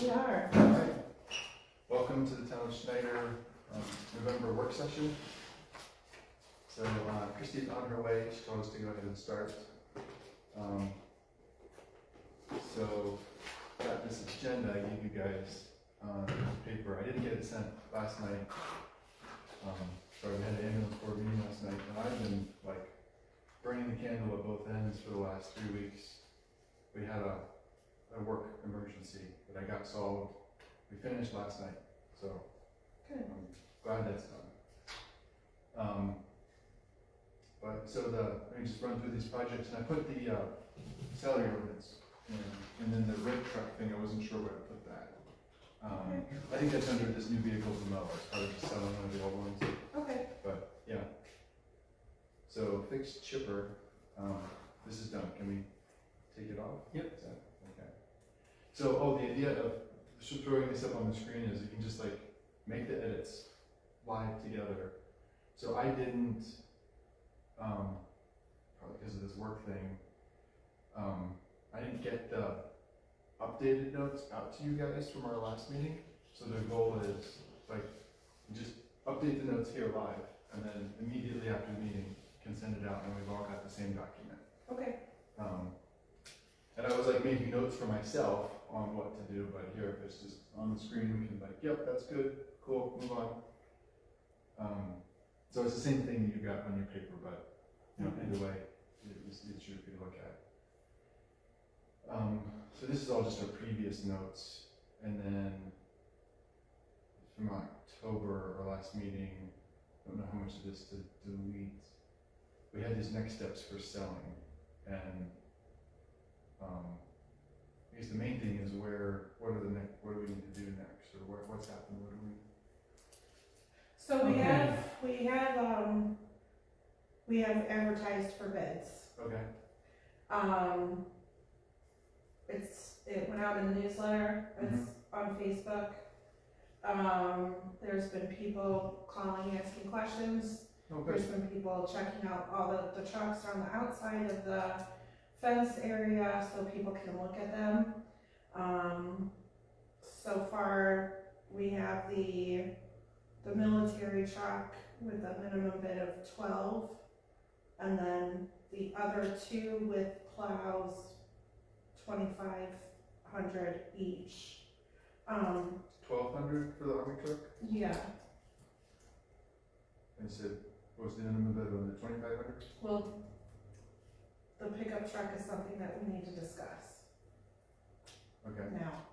We are. All right. Welcome to the Town of Schneider November work session. So Christy's on her way. She told us to go ahead and start. So got this agenda I gave you guys on paper. I didn't get it sent last night. So we had an ambulance board meeting last night, and I've been like burning the candle at both ends for the last 3 weeks. We had a work emergency that I got solved. We finished last night, so Good. I'm glad that's done. Let me just run through these projects, and I put the salary ordinance in, and then the red truck thing, I wasn't sure where to put that. I think that's under this new vehicles and mower, as part of just selling one of the old ones. Okay. But yeah. So fixed chipper, this is done. Can we take it off? Yep. Is that, okay. So, the idea of throwing this up on the screen is you can just like make the edits live together. So I didn't, probably because of this work thing, I didn't get the updated notes out to you guys from our last meeting. So the goal is like, just update the notes here live, and then immediately after the meeting can send it out, and we've all got the same document. Okay. And I was like making notes for myself on what to do, but here if it's just on the screen, we can like, yep, that's good, cool, move on. So it's the same thing you got on your paper, but you know, either way, it's easier for you to look at. So this is all just our previous notes, and then from October, our last meeting, I don't know how much of this to delete. We had these next steps for selling, and I guess the main thing is what do we need to do next, or what's happened, what do we? So we have advertised for bids. Okay. It went out in the newsletter. It's on Facebook. There's been people calling, asking questions. Oh, There's good. been people checking out all the trucks on the outside of the fence area so people can look at them. So far, we have the military truck with a minimum bid of 12, and then the other two with plows, 2,500 each. 1,200 for the army truck. Yeah. And said, what was the minimum bid on the 2,500? Well, the pickup truck is something that we need to discuss Okay. now.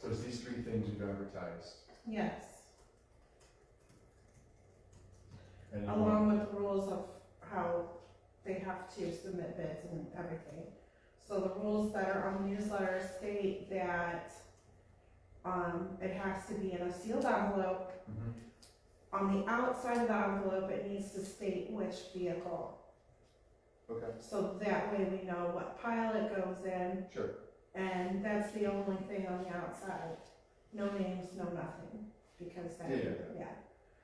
So it's these three things you've advertised. Yes. And Along with the rules of how they have to submit bids and everything. So the rules that are on the newsletter state that it has to be in a sealed envelope. On the outside of the envelope, it needs to state which vehicle. Okay. So that way we know what pile it goes in, Sure. and that's the only thing on the outside. No names, no nothing, because that, Yeah.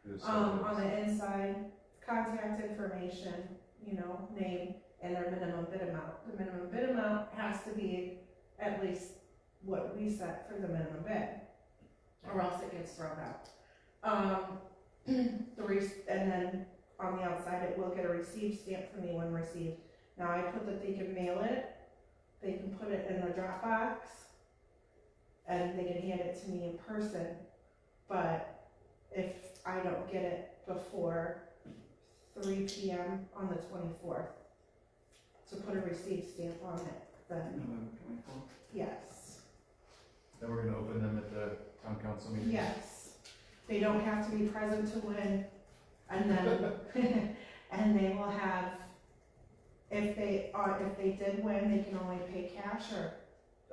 There's on the inside, contact information, name, and their minimum bid amount. The minimum bid amount has to be at least what we set for the minimum bid, or else it gets thrown out. And then on the outside, it will get a received stamp from me when received. Now I put that they can mail it, they can put it in a drop box, and they can hand it to me in person. But if I don't get it before 3 p.m. on the 24th, to put a received stamp on it, then November 24th. yes. Then we're gonna open them at the town council meeting. Yes, they don't have to be present to win, and then, and they will have, if they did win, they can only pay cash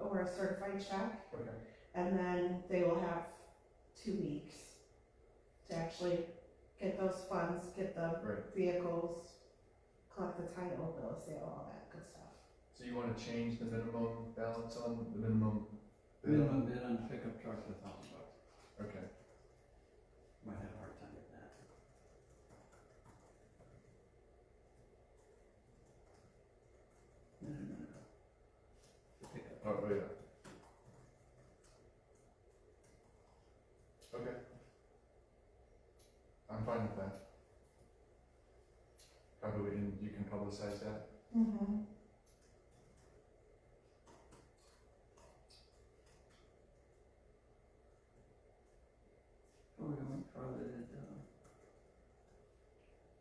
or a certified check, Okay. and then they will have 2 weeks to actually get those funds, get the Right. vehicles, collect the title, bill of sale, all that good stuff. So you wanna change the minimum balance on the minimum bid? Minimum bid on pickup truck is $1,000. Okay. Might have a hard time with that. Oh, yeah. Okay. I'm fine with that. Probably, and you can publicize that? Mm-hmm. Before we went further,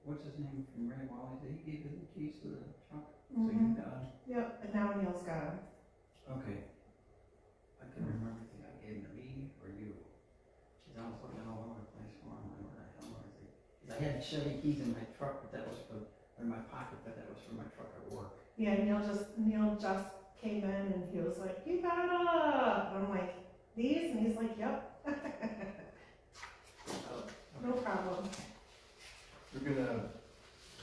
what's his name from Ray Wally, did he give you the keys to the truck? So you got 'em? Yep, and now Neil's got him. Okay. I couldn't remember if I gave him to me or you. Cause I was looking all over the place for him, where the hell was he? 'Cause I had Chevy keys in my truck, but that was for, or in my pocket, but that was for my truck at work. Yeah, Neil just came in and he was like, "You got it!" And I'm like, "These?" And he's like, "Yep." No problem. We're gonna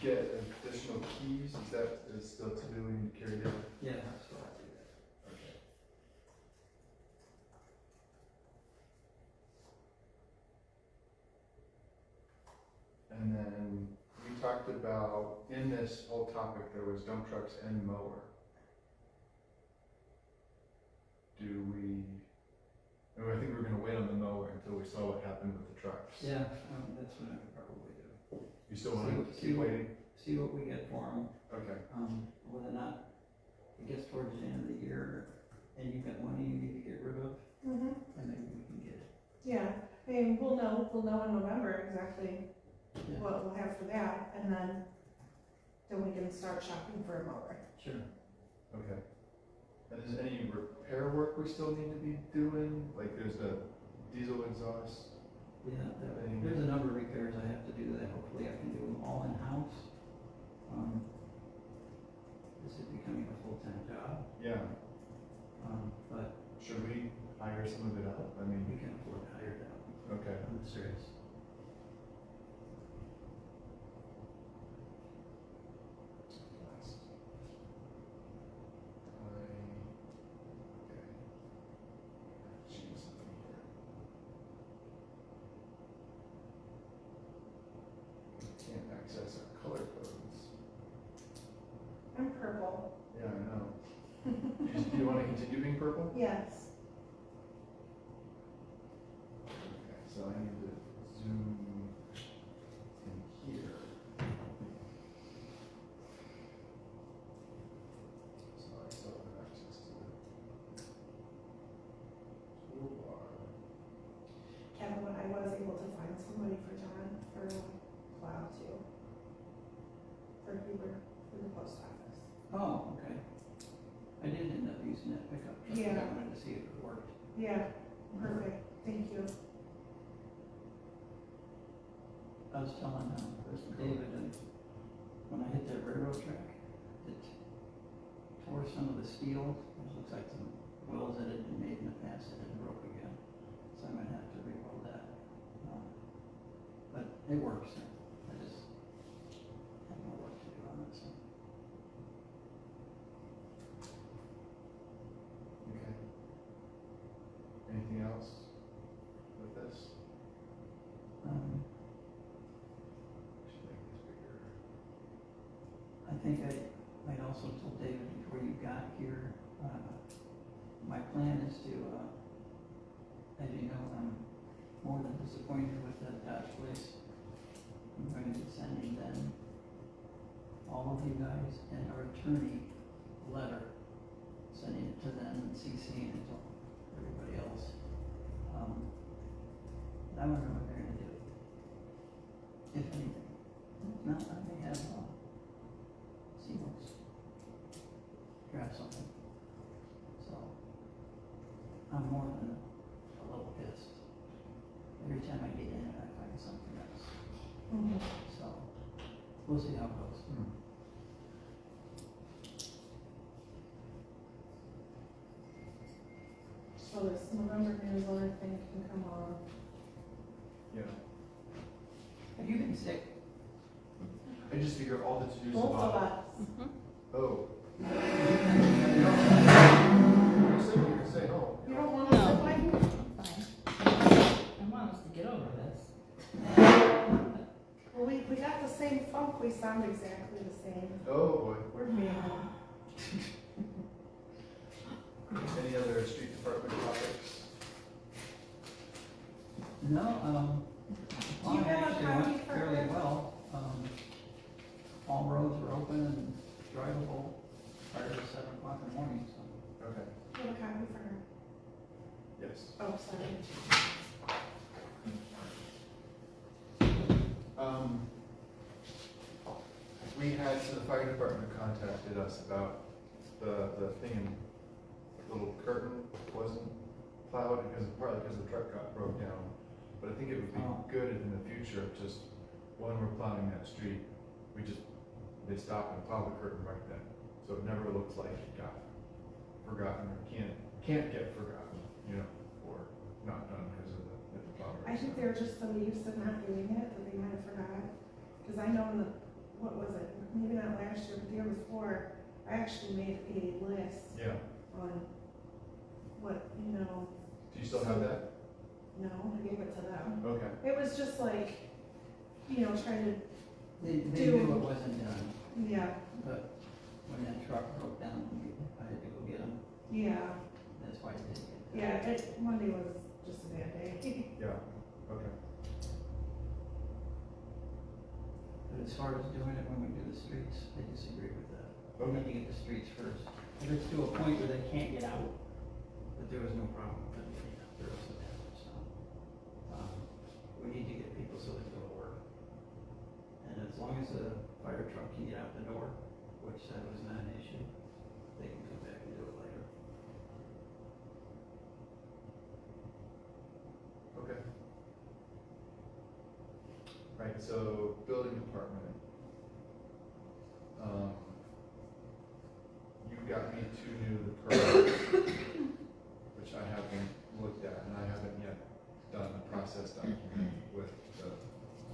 get additional keys, is that still to do when you carry it? Yeah, that's what I do that. Okay. And then we talked about, in this whole topic, there was dump trucks and mower. I think we were gonna wait on the mower until we saw what happened with the trucks. Yeah, that's what I would probably do. You still wanna See keep what- waiting? See what we get for him, Okay. whether or not it gets towards the end of the year and you've got money you need to get rid of, Mm-hmm. and maybe we can get it. Yeah, I mean, we'll know in November exactly Yeah. what we'll have for that, and then we can start shopping for a mower. Sure. Okay. And is any repair work we still need to be doing? Like there's the diesel exhaust? Yeah, there's a number of repairs I have to do that hopefully I can do them all in-house. This is becoming a full-time job, Yeah. but Should we hire some of it out? I mean, we can afford to hire that. okay. I'm serious. Can't access our color codes. I'm purple. Yeah, I know. Do you want to continue being purple? Yes. Okay, so I need to zoom in here. So I still have access to the toolbar. Kevin, I was able to find somebody for John for plow too. For Huber, for the post office. Oh, okay. I did end up using that pickup truck, but I Yeah. wanted to see if it worked. Yeah, perfect, thank you. I was telling There's the David, and when I hit that railroad track, it tore some of the steel. It looks like some welds that had been made in the past that had broke again. So I might have to re-weld that. But it works. I just have more work to do on this one. Okay. Anything else with this? Should make this bigger. I think I'd also told David before you got here, my plan is to, as you know, I'm more than disappointed with that Dodge place. I'm going to be sending them, all of you guys and our attorney, a letter, sending it to them and CCing it to everybody else. I wonder what they're gonna do, if anything. If not, I may have, Seamus grab something. So, I'm more than a little pissed. Every time I get in it, I find something else. Mm-hmm. So, we'll see how it goes. So this November newsletter thing can come on. Yeah. Have you been sick? I just figure all the to-dos Both of about. us. Oh. You You're sick, you can stay home. You don't want to No. sit like me? Fine. I want us to get over this. Well, we got the same funk, we sound exactly the same. Oh, boy. We're family. Any other street department topics? No, Do you have a actually copy went for fairly her? well. All roads were open and drivable prior to 7 o'clock in the morning, so. Okay, Do you have a copy for her? yes. Oh, sorry. We had, so the fire department contacted us about the thing in, the little curtain wasn't plowed because, partly because the truck got broke down. But I think it would be Oh. good in the future, just when we're plowing that street, they stop and plow the curtain right then. So it never looks like it got forgotten or can't get forgotten, you know, or not done because of the plow. I think they're just so used to not doing it that they might have forgot. Cause I know what was it, maybe not last year, but the year before, I actually made a list Yeah, on what, do you still have that? no, I gave it to them. Okay, It was just like, trying to, They Do- knew it wasn't done, yeah, but when that truck broke down, I had to go get them. yeah, That's why I didn't get that. yeah, Monday was just a bad day. yeah, okay. But as far as doing it when we do the streets, I disagree with that. We Okay. need to get the streets first. If it's to a point where they can't get out, but there was no problem with them getting out, there was no damage, so. We need to get people so they can go to work. And as long as the fire truck can get out the door, which that was not an issue, they can come back and do it later. Okay. Right, so building department. You got me to the permits, which I haven't looked at, and I haven't yet done a process document with the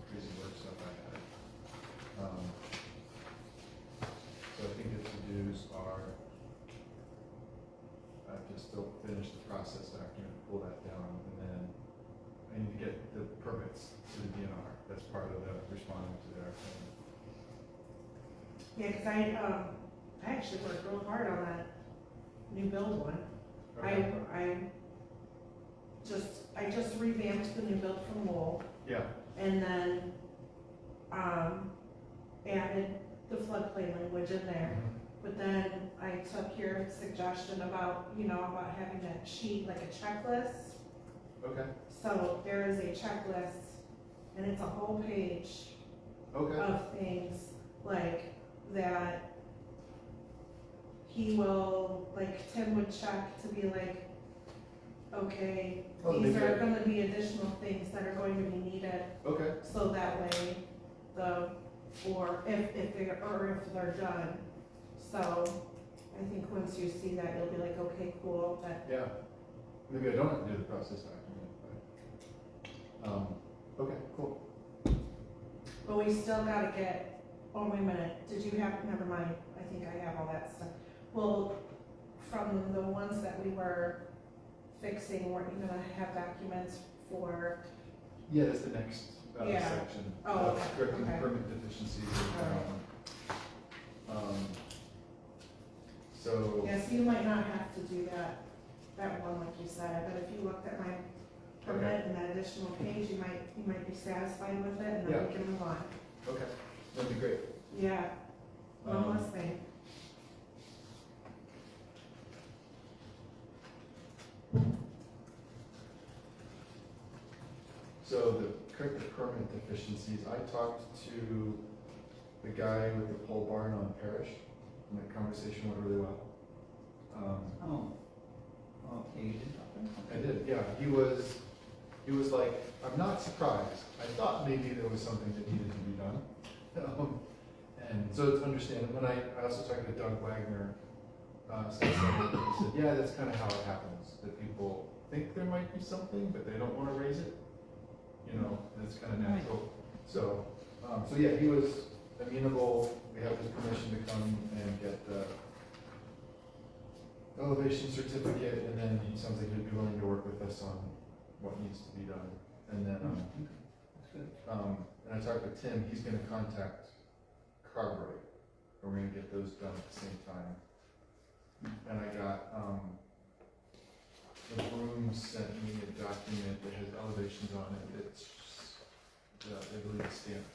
crazy work stuff I had. So I think the to-dos are, I have to still finish the process document, pull that down, and then I need to get the permits to the DNR. That's part of the responding to their thing. Yeah, cause I actually worked real hard on that new build one. Okay. I just revamped the new build from Lowell, Yeah, and then, added the floodplain language in there. But then I took your suggestion about, about having that sheet, like a checklist. okay, So there is a checklist, and it's a whole page okay, of things like that he will, like Tim would check to be like, okay, Oh, these maybe are I- gonna be additional things that are going to be needed, okay, so that way or if they're done. So I think once you see that, you'll be like, okay, cool, that, yeah. Maybe I don't have to do the process document, but, okay, cool. but we still gotta get, oh, wait a minute, never mind, I think I have all that stuff. Well, from the ones that we were fixing, weren't you gonna have documents for, Yeah, that's the next, Yeah. section. Oh, okay, Correcting okay. permit deficiencies. Alright. So, yeah, so you might not have to do that one like you said, but if you looked at my permit and that additional page, you might be satisfied with it, and then we can move on. okay, that'd be great. Yeah, one Um, less thing. So the corrected permit deficiencies, I talked to the guy with the pole barn on Parish, and that conversation went really well. Oh, okay, you did talk I did, yeah, he was like, I'm not surprised, I thought maybe there was something that needed to be done. And so it's understandable, and I also talked to Doug Wagner, said something, he said, yeah, that's kind of how it happens, that people think there might be something, but they don't want to raise it, and it's kind of natural. So, so yeah, he was amenable, we have his permission to come and get the elevation certificate, and then he sounds like he'd be willing to work with us on what needs to be done. And then, That's good. and I talked with Tim, he's gonna contact Carberry, and we're gonna get those done at the same time. And I got, the Broom sent me a document that has elevations on it, that's, they believe it's stamped.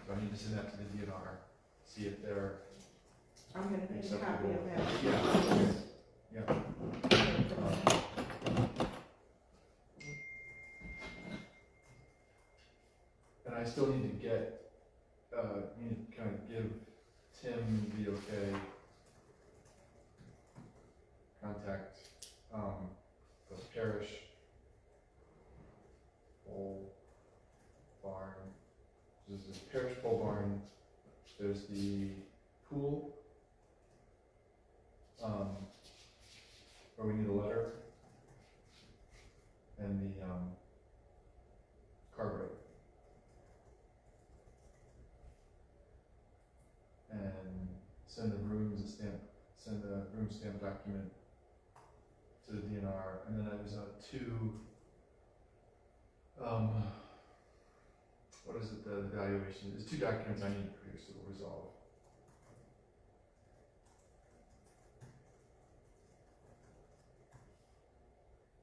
So I need to send that to the DNR, see if they're I'm gonna make a copy acceptable. of that. Yeah, and I still need to get, need to kind of give Tim the okay, contact, the parish pole barn. There's the parish pole barn, there's the pool, where we need a letter, and the, carburetor. And send the rooms a stamp, send the room stamp document to the DNR, and then I was two, what is it, the evaluation, there's 2 documents I need to produce that will resolve.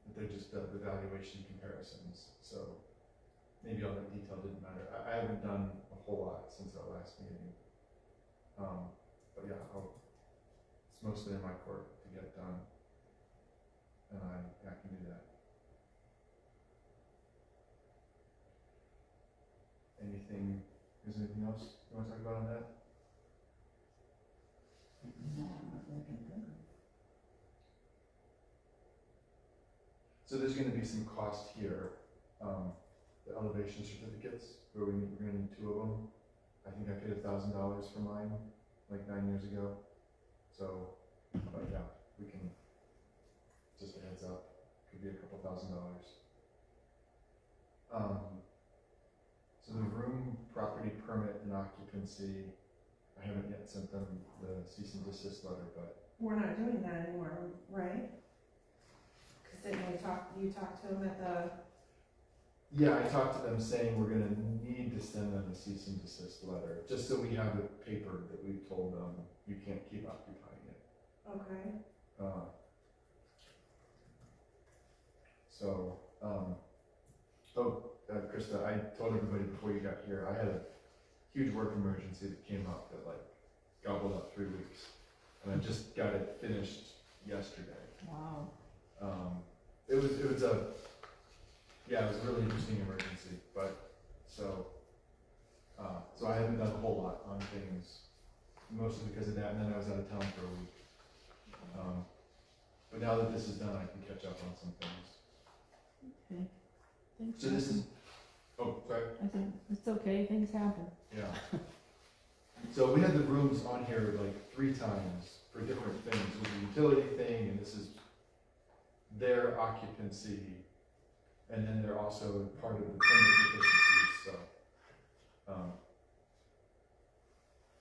But they're just the valuation comparisons, so maybe all that detail didn't matter. I haven't done a whole lot since our last meeting. But yeah, it's mostly in my court to get done, and I can do that. Anything, is there anything else you want to talk about on that? No, not that I can think of. So there's gonna be some cost here, the elevation certificates, where we're gonna need 2 of them. I think I paid $1,000 for mine, like 9 years ago, so, but yeah, we can, just a heads up, could be a couple $1,000s. So the room property permit and occupancy, I haven't yet sent them the cease and desist letter, but We're not doing that anymore, right? Cause didn't you talked to him at the, yeah, I talked to them saying we're gonna need to send them a cease and desist letter, just so we have the paper that we've told them you can't keep occupying it. okay, So, Krista, I told everybody before you got here, I had a huge work emergency that came up that like gobbled up 3 weeks, and I just got it finished yesterday. Wow. It was a really interesting emergency, but so I haven't done a whole lot on things, mostly because of that, and then I was out of town for a week. But now that this is done, I can catch up on some things. Okay. Things So this is, happen. sorry? I said, it's okay, things happen. Yeah. So we had the rooms on here like 3 times for different things. It was a utility thing, and this is their occupancy, and then they're also part of the permit deficiencies, so.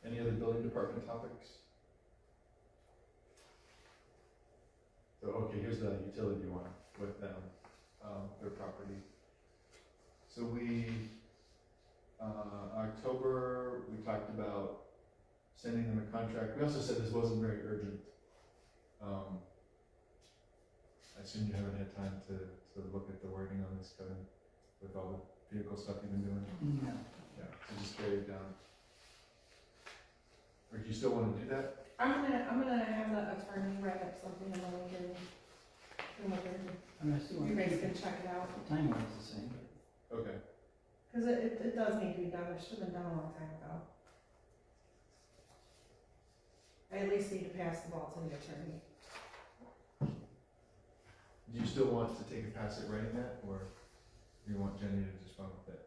Any other building department topics? So, okay, here's the utility one with them, their property. So October, we talked about sending them a contract. We also said this wasn't very urgent. I assume you haven't had time to look at the wording on this, Kevin, with all the vehicle stuff you've been doing? No. Yeah, so just carry it down. Or do you still wanna do that? I'm gonna have the attorney write up something and then we can, I mean, I still want you to guys keep can check it out. the timeline is the same, but Okay. Cause it does need to be done, it should have been done a long time ago. I at least need to pass the ball to the attorney. Do you still want to take a pass at writing that, or do you want Jenny to just run with it?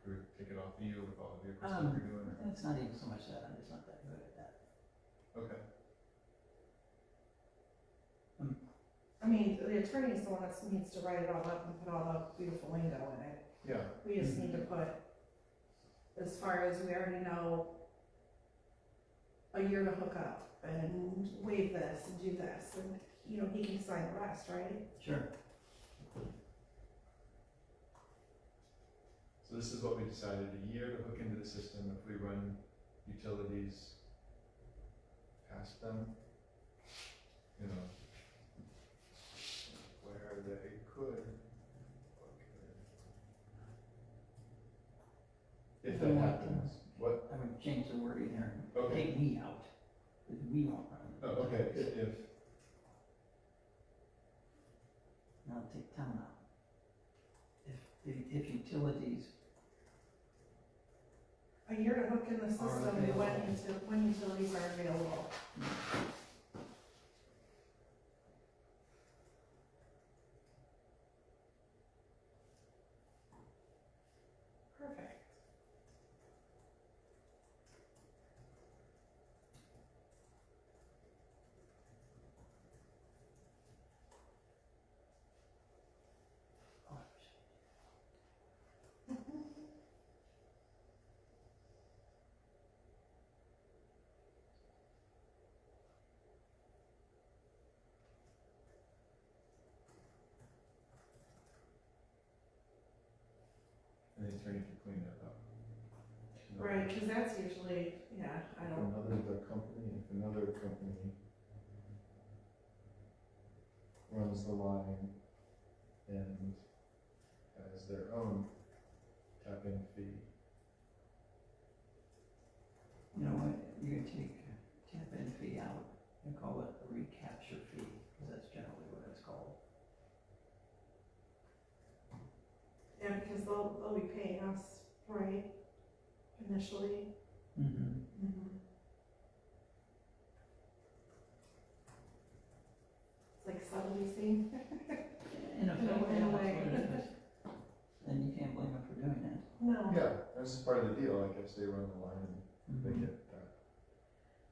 Or take it off of you with all the vehicle stuff you're doing? Or? it's not even so much that, I'm just not that good at that. Okay. I mean, the attorney is the one that needs to write it all up and put all the beautiful lingo in it. Yeah. We just need to put, as far as we already know, a year to hook up and waive this and do this, and, you know, he can sign the rest, right? Sure. So this is what we decided, a year to hook into the system if we run utilities past them. You know, where are they? if that happens, what, I would change the wording there, okay, take me out, because we won't run it. oh, okay, if, Now take town out. If utilities, A year to hook in the system, available. when utilities are available. Perfect. oh, and the attorney can clean that up. Right, cause that's usually, yeah, I If don't, another company runs the line and has their own tap-in fee. you know what, you can take tap-in fee out and call it a recapture fee, because that's generally what it's called. yeah, because they'll be paying us, right, initially. Mm-hmm. It's like subleasing. In effect, In a yeah, that's way. what it is. And you can't blame them for doing that. No. Yeah, that's just part of the deal, I guess they run the line and they Mhm. get that.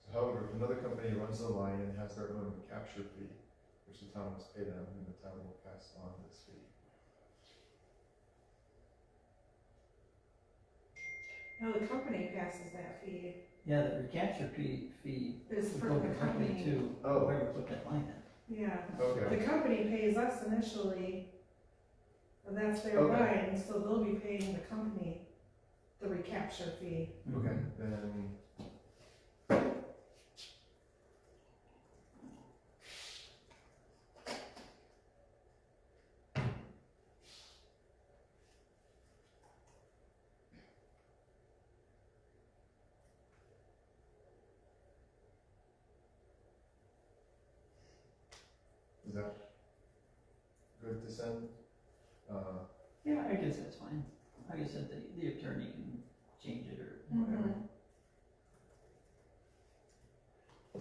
So however, if another company runs the line and has their own capture fee, which the town must pay them, and the town will pass on this fee. No, the company passes that fee, Yeah, the recapture fee is would for go the directly company. to Oh. whoever put that line in. Yeah, Okay, the company pays us initially, and that's their Okay. line, so they'll be paying the company the recapture fee. okay, then. Is that good to send? Yeah, I guess that's fine. Like I said, the attorney can change it or whatever.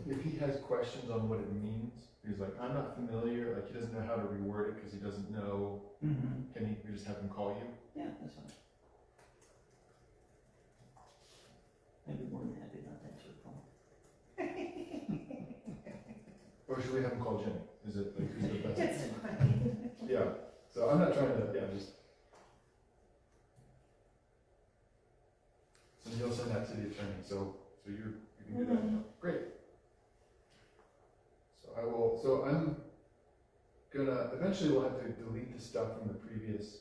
If he has questions on what it means, he's like, I'm not familiar, like he doesn't know how to reword it because he doesn't know, Mm-hmm. can we just have him call you? Yeah, that's fine. I'd be more than happy not to answer the phone. Or should we have him call Jenny? Is it like, who's the best? It's fine. Yeah, so I'm not trying to, yeah, just. So you'll send that to the attorney, so you can do that now, great. So I will, so I'm gonna, eventually we'll have to delete the stuff from the previous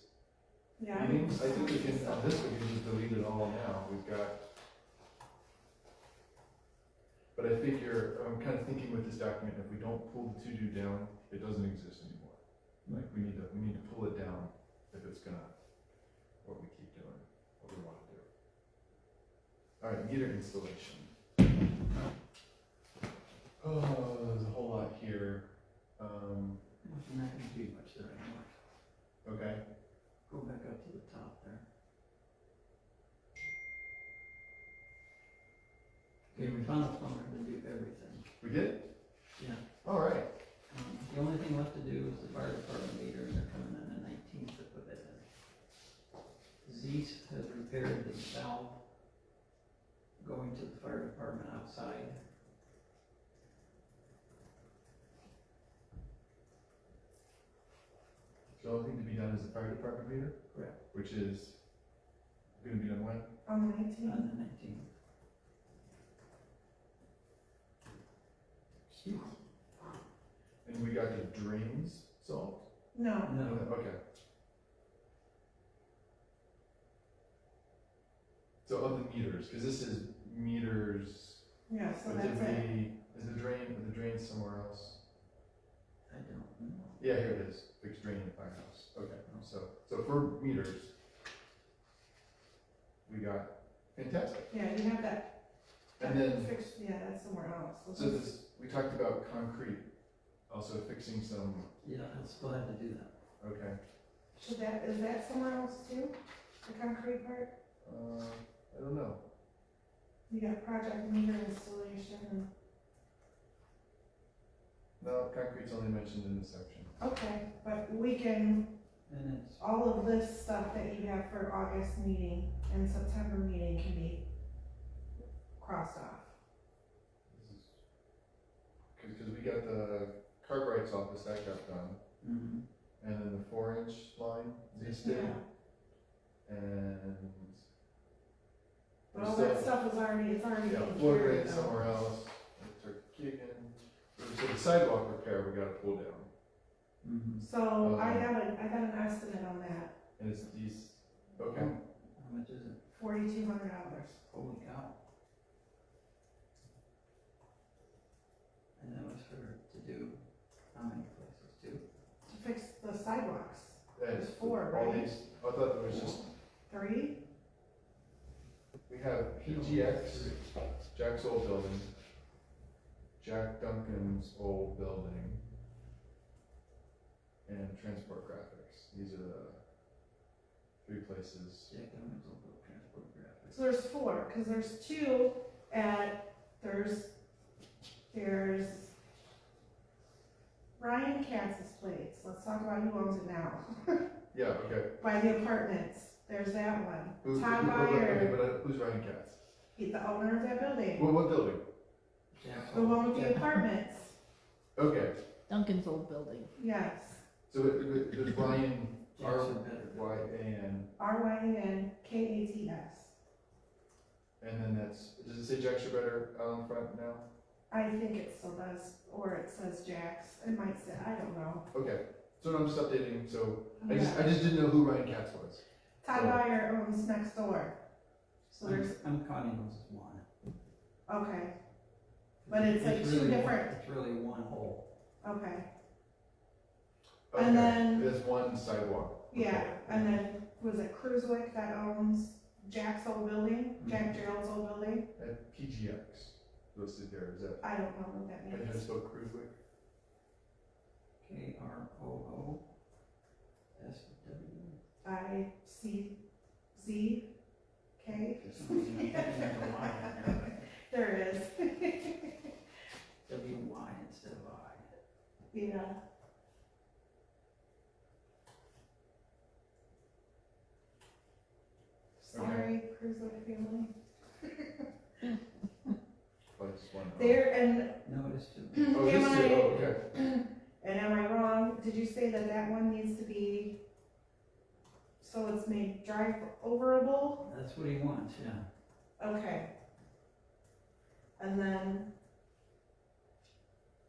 Yeah. meetings. I think we can, on this we can just delete it all now, we've got. But I figure, I'm kind of thinking with this document, if we don't pull the to-do down, it doesn't exist anymore. Like, we need to pull it down if it's gonna, what we keep doing, what we wanna do. All right, meter installation. Oh, there's a whole lot here. We're not gonna do much there anymore. Okay, Go back up to the top there. Okay, we found a plumber to do everything. we did? Yeah. All right. The only thing left to do is the fire department meter, and they're coming in the 19th to put that in. Zeus has repaired the valve going to the fire department outside. So the only thing to be done is the fire department meter? Correct. Which is gonna be done when? On the 19th. On the 19th. And we got the drains solved? No, No, Okay. So of the meters, cause this is meters, yeah, so but that's did it. we, are the drains somewhere else? I don't know. Yeah, here it is, fixed drain in the firehouse, okay, so for meters, we got fantastic. Yeah, you have that. And then, Fixed, yeah, that's somewhere else. so this, we talked about concrete, also fixing some, Yeah, I'll still have to do that. okay. Is that somewhere else too? The concrete part? I don't know. You got project meter installation and, No, concrete's only mentioned in this section. okay, but we can, And it's, all of this stuff that you have for August meeting and September meeting can be crossed off. This is, cause we got the Cartwright's office, that got done, mhm. and then the 4-inch line, these two, and. But all that stuff is already, it's already Yeah, taken floor care drain of though. somewhere else, so the sidewalk repair, we gotta pull down, Mhm. So I got an estimate on that, and it's these, okay, How much is it? $4,200. Holy cow. And that was to do how many places too? To fix the sidewalks. and There's 4, all right? these, I thought there was just, 3? we have PGX, Jack's old building, Jack Duncan's old building, and Transport Graphics, these are the 3 places. Jack Duncan's will build transport graphics. So there's 4, cause there's 2 there's Ryan Katz's place. Let's talk about who owns it now. Yeah, okay. By the apartments, there's that one. Who, Todd okay, Meyer, but who's Ryan Katz? he's the owner of that building. What building? Jack's The will- one with the Jack- apartments, Okay, Duncan's old building. yes. so there's Ryan, Jack's are better. R-Y-A-N, RYANKATS. and then that's, does it say Jack Better out in front now? I think it still does, or it says Jack's. It might say, I don't know. Okay, so I'm just updating, so I Yeah. just didn't know who Ryan Katz was. Todd Meyer owns next door. So there's, I'm counting those as one. okay, but it's like two really one- different, It's really one whole. okay. Okay, And then- there's one sidewalk. Yeah, Okay. and then, was it Cruisewick that owns Jack's old building, Jack Mhm. Gerald's old building? At PGX, listed there, is that, I don't know what that I just means. spoke Cruisewick? KROOSW. ICZK? For some reason, I'm thinking there's a Y in there, but There is, WY instead of I. yeah. Sorry, Cruisewick family. Like just one. There, and No, it is two. Oh, am just I- two, oh, okay. And am I wrong? Did you say that that one needs to be, so it's made drive overable? That's what he wants, yeah. Okay. And then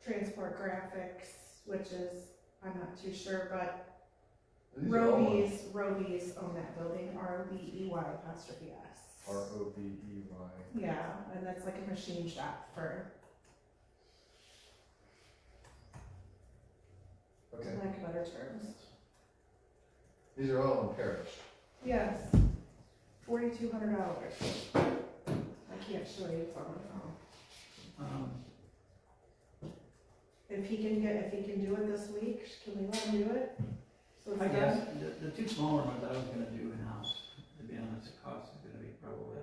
transport graphics, which is, I'm not too sure, but These are all ones. Robies own that building, RBEY''S. R-O-B-E-Y. Yeah, and that's like a machine shop for Okay, lack of better terms. these are all in parish. Yes, $4,200. I can't show you, it's on my phone. If he can do it this week, can we let him do it? So it's I done? guess, the two smaller ones I was gonna do in-house, to be honest, the cost is gonna be probably $150,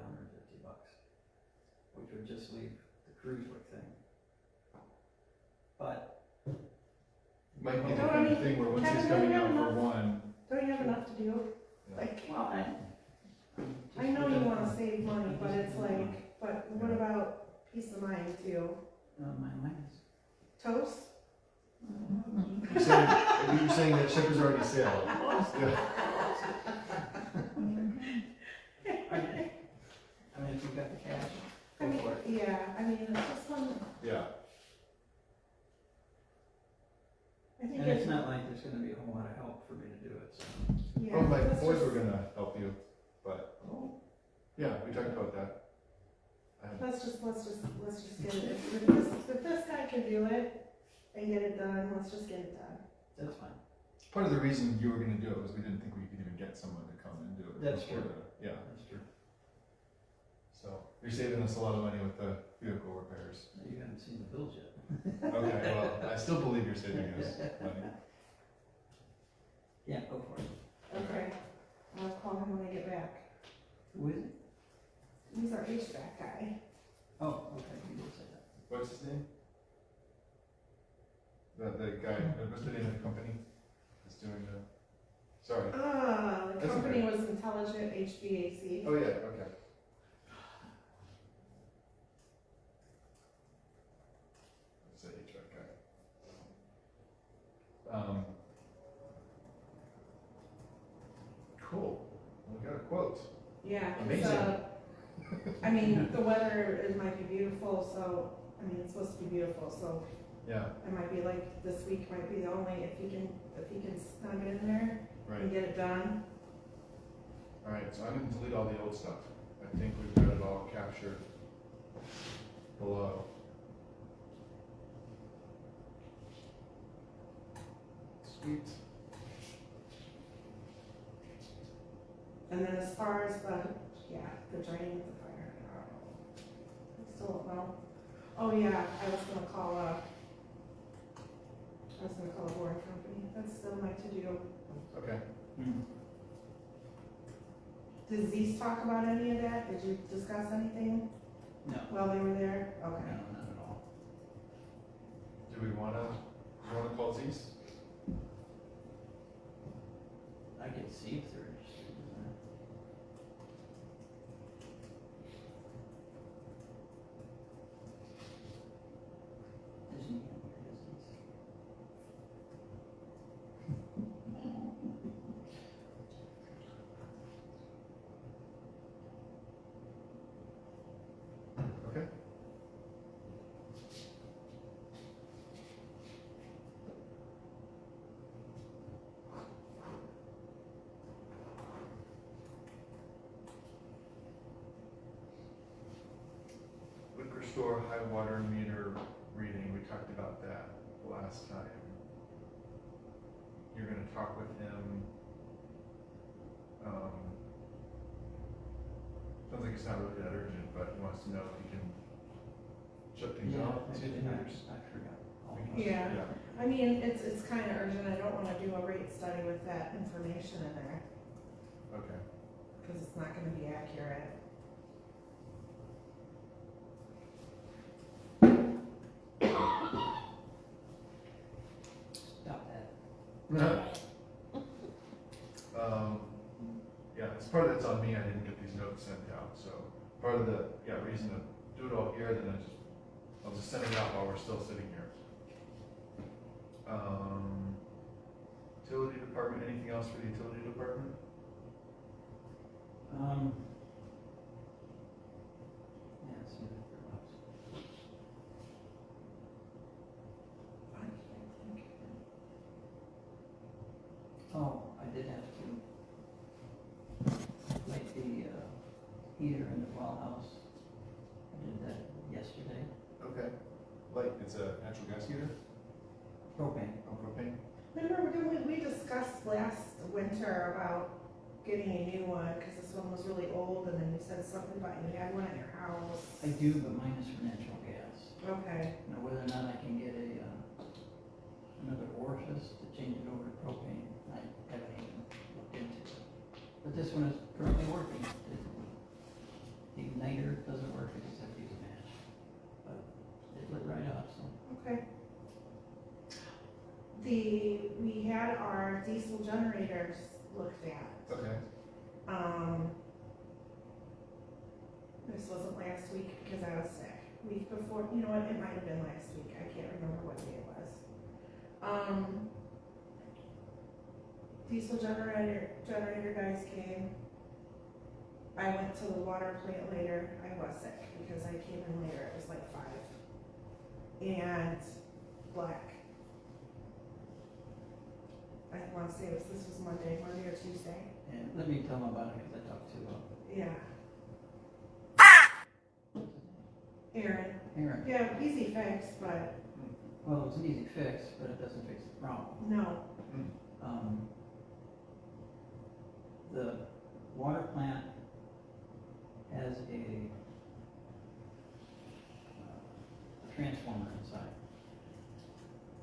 which would just leave the Cruisewick thing. But. Might be the No, I kind of mean, thing where once he's Kevin, coming don't out you for have one, Don't you have enough to do? Yeah. Like, Well, I know you wanna save money, but it's like, but what Yeah. about peace of mind too? My mind is. Toast? you're saying that ship has already sailed. Yeah. I mean, if you've got the cash, I go mean, for it. yeah, I mean, it's just one, Yeah, I think And it's it's, not like there's gonna be a whole lot of help for me to do it, so. yeah. well, my let's boys just- were gonna help you, but, yeah, we talked about that. Let's just get it, if this guy can do it and get it done, let's just get it done. That's fine. Part of the reason you were gonna do it was we didn't think we could even get someone to come and do it. That's before true. Yeah, That's true. So you're saving us a lot of money with the vehicle repairs. You haven't seen the bills yet. Okay, well, I still believe you're saving us money. Yeah, go for it. Okay, I'll call him when I get back. Who is it? He's our HVAC guy. Oh, okay, you did say that. What's his name? The guy, what's the name of the company that's doing the, sorry. The That's company okay. was Intelligent HVAC. Oh, yeah, okay. It's the HVAC guy. Cool, we got a quote. Yeah, 'cause, Amazing. I mean, the weather, it might be beautiful, so, I mean, it's supposed to be beautiful, so Yeah, it might be like, this week might be the only, if he can snug it in there and right. get it done. Alright, so I'm gonna delete all the old stuff. I think we've got it all captured below. Sweet. And then as far as the drain, the fire, I still don't know. Oh, yeah, I was gonna call a boring company, that's still my to-do. Okay. Hmm. Did Zeus talk about any of that? Did you discuss anything No, while they were there? no, Okay. not at all. Do you wanna call Z's? I can see if they're interested in that. Disney business. Okay. Liquor store high water meter reading, we talked about that last time. You're gonna talk with him. Sounds like it's not really that urgent, but he wants to know if he can shut things Yeah, off, see if actually, the meters. I forgot. all we about can- Yeah. Yeah, I mean, it's kinda urgent, I don't wanna do a rate study with that information in there, okay. cause it's not gonna be accurate. Stop that. Yeah, it's part of that's on me, I didn't get these notes sent out, so part of the, reason to do it all here, then I'll just send it out while we're still sitting here. Utility department, anything else for the utility department? Yeah, see if there was. I can't think. Oh, I did have to light the heater in the well house. I did that yesterday. Okay. Like, it's a natural gas heater? Propane. Oh, propane? Remember, didn't we discussed last winter about getting a new one, cause this one was really old, and then you said something about you had one at your house. I do, but mine is for natural gas. Okay, Now, whether or not I can get another orifice to change it over to propane, I haven't even looked into it. But this one is currently working. The igniter doesn't work, I just have to use a match. But it lit right up, so. okay. We had our diesel generators looked at. Okay. This wasn't last week because I was sick. Week before, you know what, it might have been last week, I can't remember what day it was. Diesel generator guys came. I went to the water plant later, I was sick because I came in later, it was like 5. And black. I wanna say this was Monday or Tuesday. And let me tell them about it, because I talked to, Yeah, what's his name? Aaron. Aaron. Yeah, easy fix, but Well, it was an easy fix, but it doesn't fix the problem. no. The water plant has a transformer inside.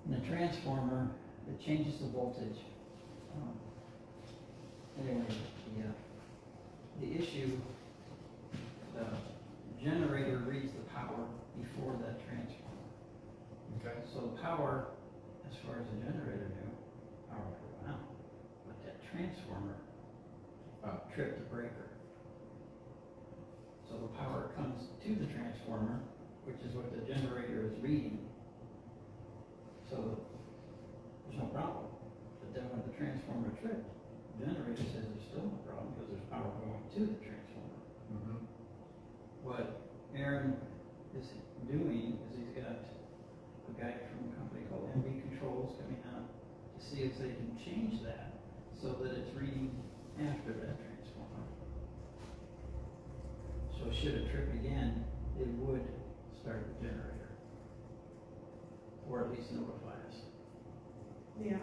And the transformer, it changes the voltage. Anyway, the issue, the generator reads the power before that transformer. Okay. So the power, as far as the generator knew, power went out. But that transformer tripped the breaker. So the power comes to the transformer, which is what the generator is reading. So there's no problem. But then when the transformer tripped, the generator says there's still no problem because there's power going to the transformer. Mm-hmm. What Aaron is doing is he's got a guy from a company called MB Controls coming out to see if they can change that so that it's reading after that transformer. So should it trip again, it would start the generator. Or at least notify us. Yeah,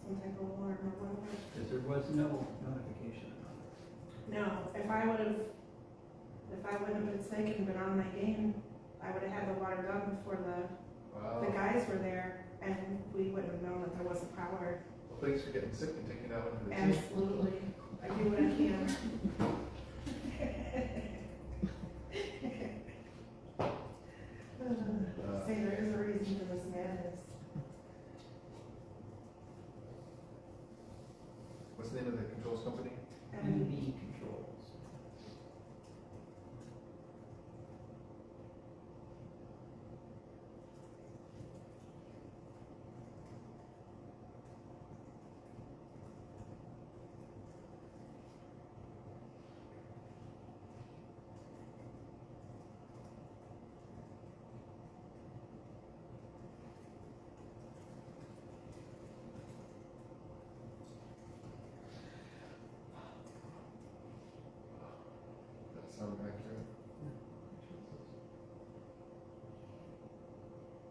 some type of alarm or whatever. Because there was no notification about it. No, if I wouldn't have been sick and been on my game, I would have had the water done before the guys were there, and we wouldn't have known that there wasn't power. Well, thanks for getting sick and taking that one to the team. Absolutely, I do what I can. Say there is a reason for this madness. What's the name of the controls company? And MB Controls. That sound accurate?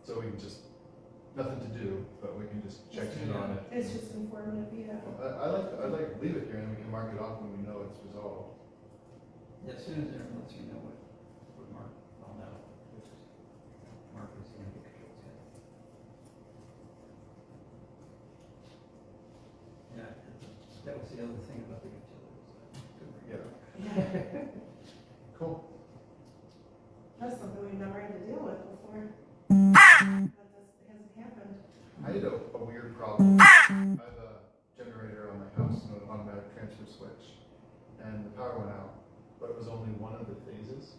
So we can just, nothing to do, but we can just check in on it. it's just informative, yeah. I'd like to leave it here and we can mark it off when we know it's resolved. Yeah, as soon as Aaron lets me know what Mark found out, which is, Mark was the MB Controls guy. Yeah, that was the other thing about the utilities. Yeah. Cool. That's something we've never had to deal with before. That hasn't happened. I had a weird problem. I have a generator on my house, an automatic transfer switch, and the power went out, but it was only one of the phases.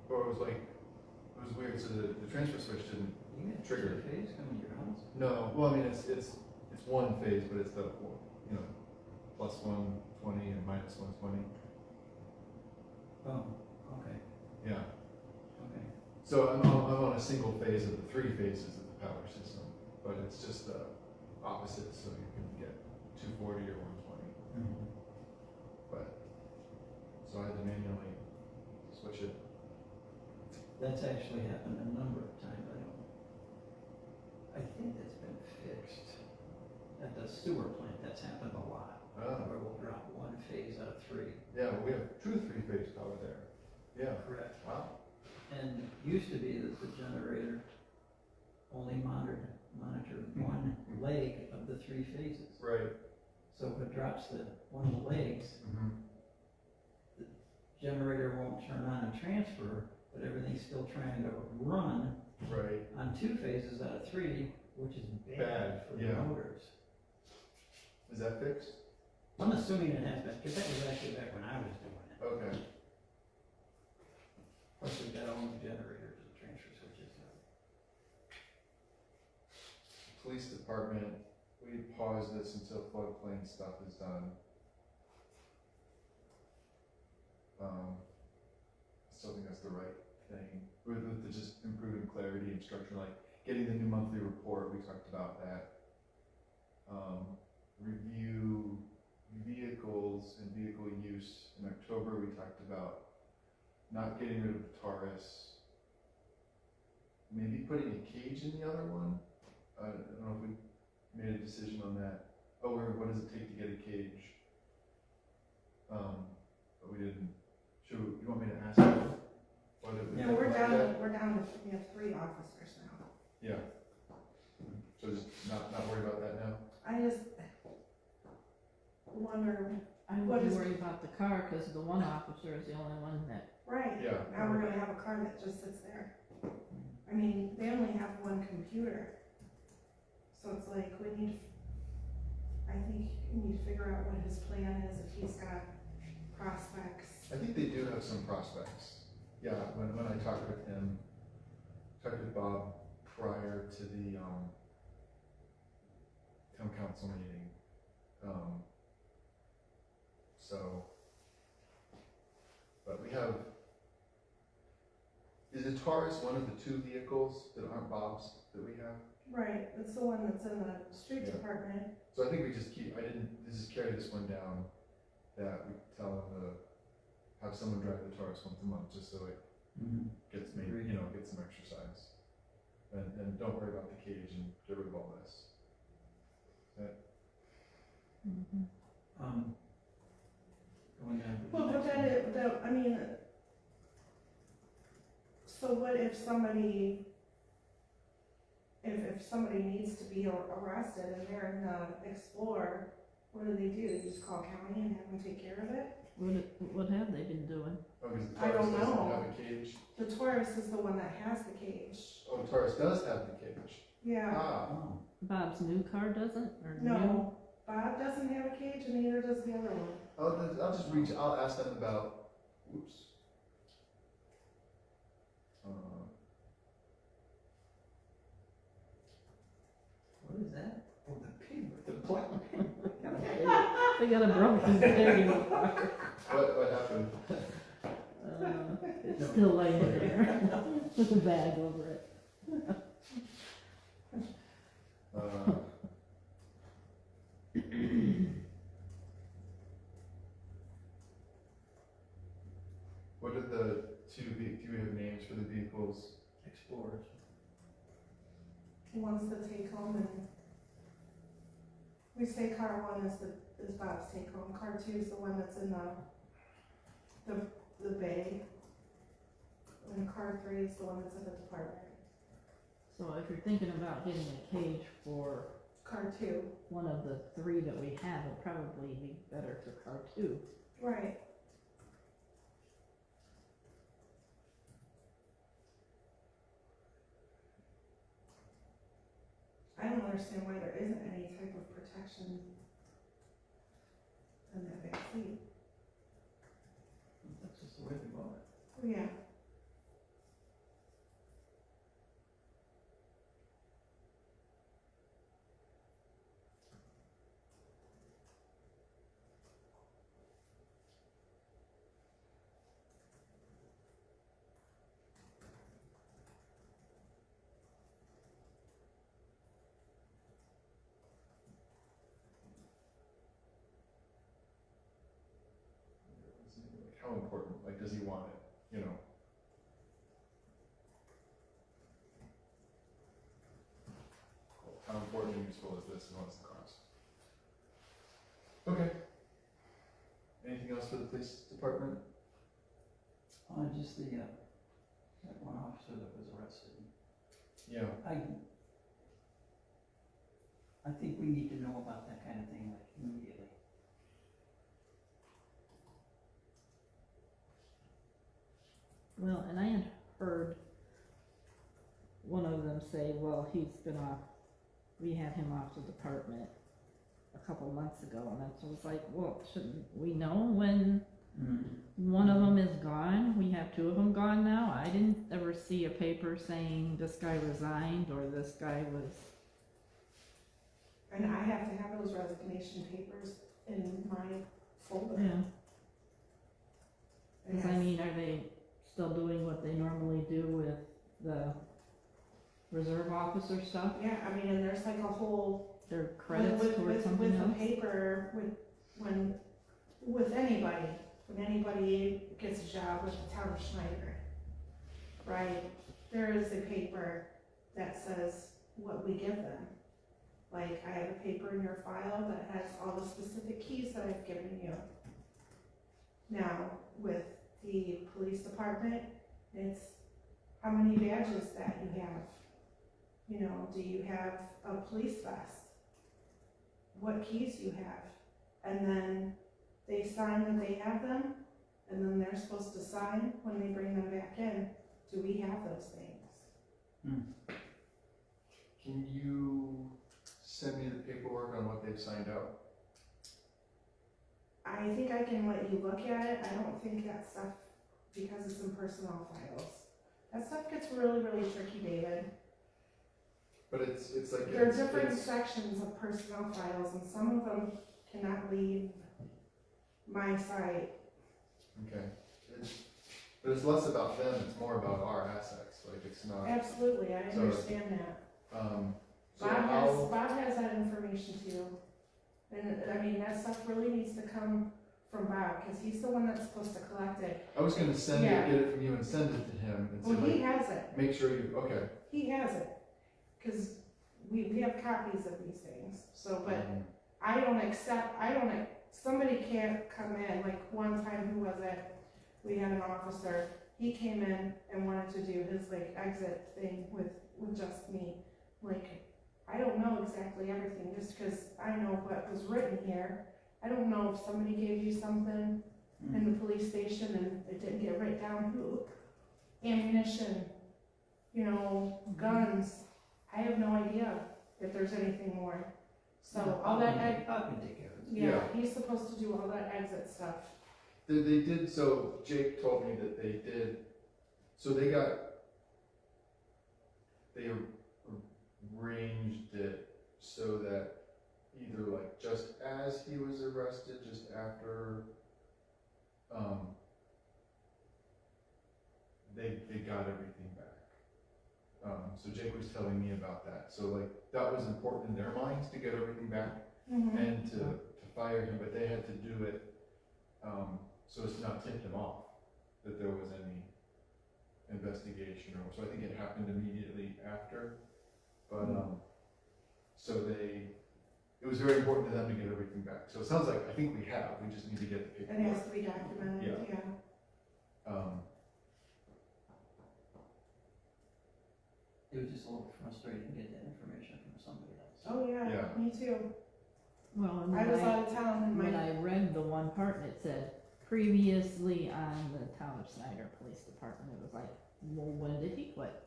Or it was like, it was weird, so the transfer switch didn't You got trigger. phase coming to your house? No, well, I mean, it's one phase, but it's the, you know, plus 120 and minus 120. Oh, okay, Yeah. okay. So I'm on a single phase of the three phases of the power system, but it's just the opposite, so you can get 240 or 120. Mm-hmm. But, so I had to manually switch it. That's actually happened a number of times, I think that's been fixed. At the sewer plant, that's happened a lot, where we'll drop one phase out of three. Yeah, well, we have true three-phase power there. Yeah. Correct. Wow. And it used to be that the generator only monitored one leg of the three phases. Right. So if it drops one of the legs, Mm-hmm. generator won't turn on and transfer, but everything's still trying to run Right. on two phases out of three, which is bad for the yeah. motors. Is that fixed? I'm assuming it has been, because that was actually back when I was doing it. Okay. Plus we've got all new generators and transfer switches. Police department, we pause this until floodplain stuff is done. I still think that's the right thing. With the just improving clarity and structure, like getting the new monthly report, we talked about that. Review vehicles and vehicle use. In October, we talked about not getting rid of the Taurus. Maybe putting a cage in the other one. I don't know if we made a decision on that. Oh, what does it take to get a cage? But we didn't. You want me to ask you? Yeah, we're down to, we have 3 officers now. Yeah. So just not worry about that now? I just wonder, I What wouldn't is- worry about the car, cause the one officer is the only one that, right, Yeah. now we're gonna have a car that just sits there. I mean, they only have 1 computer. So it's like, I think we need to figure out what his plan is, if he's got prospects. I think they do have some prospects. Yeah, when I talked with him, talked with Bob prior to the, town council meeting. So, but we have, is the Taurus one of the 2 vehicles that aren't Bob's that we have? Right, it's the one that's in the street Yeah. department. So I think we just keep, carry this one down, that we tell him to have someone drive the Taurus once a month, just so it Mhm. gets made, gets some exercise. And don't worry about the cage and get rid of all this. Going down to the Well, but next then one. I mean, so what if somebody, if somebody needs to be arrested and they're in the Explorer, what do? They just call county and have them take care of it? what have they been doing? Oh, because the I Taurus don't doesn't know. have a cage? The Taurus is the one that has the cage. Oh, the Taurus does have the cage. Yeah, Ah, Oh, Bob's new car doesn't, or new? no, Bob doesn't have a cage and neither does the other one. I'll just I'll ask them about, whoops. what is that? Oh, the pig, the black pig. They got a broken stereo car. What happened? It's still laying there with a bag over it. What did the do we have names for the vehicles? Explorers. One's the take home and we say car 1 is Bob's take home. Car 2 is the one that's in the bay. And car 3 is the one that's in the department. So if you're thinking about getting a cage for Car 2. one of the 3 that we have, it'd probably be better for car 2. Right. I don't understand why there isn't any type of protection in that back seat. That's just the way they bought it. Oh, yeah. Like, how important? Like, does he want it? How important and useful is this, and what's the cost? Okay. Anything else for the police department? Just that one officer that was arrested. Yeah. I think we need to know about that kind of thing, like, immediately. Well, and I had heard one of them say, well, he's been off, we had him off the department a couple months ago, and that's, I was like, well, shouldn't we know when one of them is gone? We have 2 of them gone now. I didn't ever see a paper saying this guy resigned or this guy was. And I have to have those resignation papers in my folder. Yeah. It 'Cause I has- mean, are they still doing what they normally do with the reserve officer stuff? Yeah, I mean, and there's like a whole, Their credits towards something with else? the paper, with anybody, when anybody gets a job with the town of Schneider, right? There is a paper that says what we give them. Like, I have a paper in your file that has all the specific keys that I've given you. Now, with the police department, how many badges that you have. You know, do you have a police vest? What keys you have? And then they sign that they have them, and then they're supposed to sign when they bring them back in. Do we have those things? Can you send me the paperwork on what they've signed out? I think I can let you look at it. I don't think that stuff, because it's in personnel files. That stuff gets really, really tricky, David. But it's like, There are different sections of personnel files, and some of them cannot leave my site. okay. But it's less about them, it's more about our assets, like it's not, Absolutely, I So- understand that. so Bob has that information too. And I mean, that stuff really needs to come from Bob, cause he's the one that's supposed to collect it. I was gonna send it, Yeah. get it from you and send it to him and Well, say he like, has it, make sure you, okay. he has it. Cause we have copies of these things, so, but somebody can't come in, like one time, who was it? We had an officer, he came in and wanted to do his like exit thing with just me. Like, I don't know exactly everything, just cause I know what was written here. I don't know if somebody gave you something in the police station and it didn't get written down, who, ammunition, you know, guns. I have no idea if there's anything more. So all that, I can take care of it. yeah, he's supposed to do all that exit stuff. They did, so Jake told me that they did, so they arranged it so that either like just as he was arrested, just after, they got everything back. So Jake was telling me about that, so like, that was important in their minds to get everything back and to fire him, but they had to do it, so as to not tip him off that there was any investigation, or, so I think it happened immediately after, but, so it was very important to them to get everything back, so it sounds like, I think we just need to get the It paperwork. has to be documented, Yeah. yeah. It was just a little frustrating to get that information from somebody else. Oh, yeah, Yeah. me too. Well, and I when was out of town and when my, I read the one part and it said previously on the town of Schneider Police Department, it was like, well, when did he quit?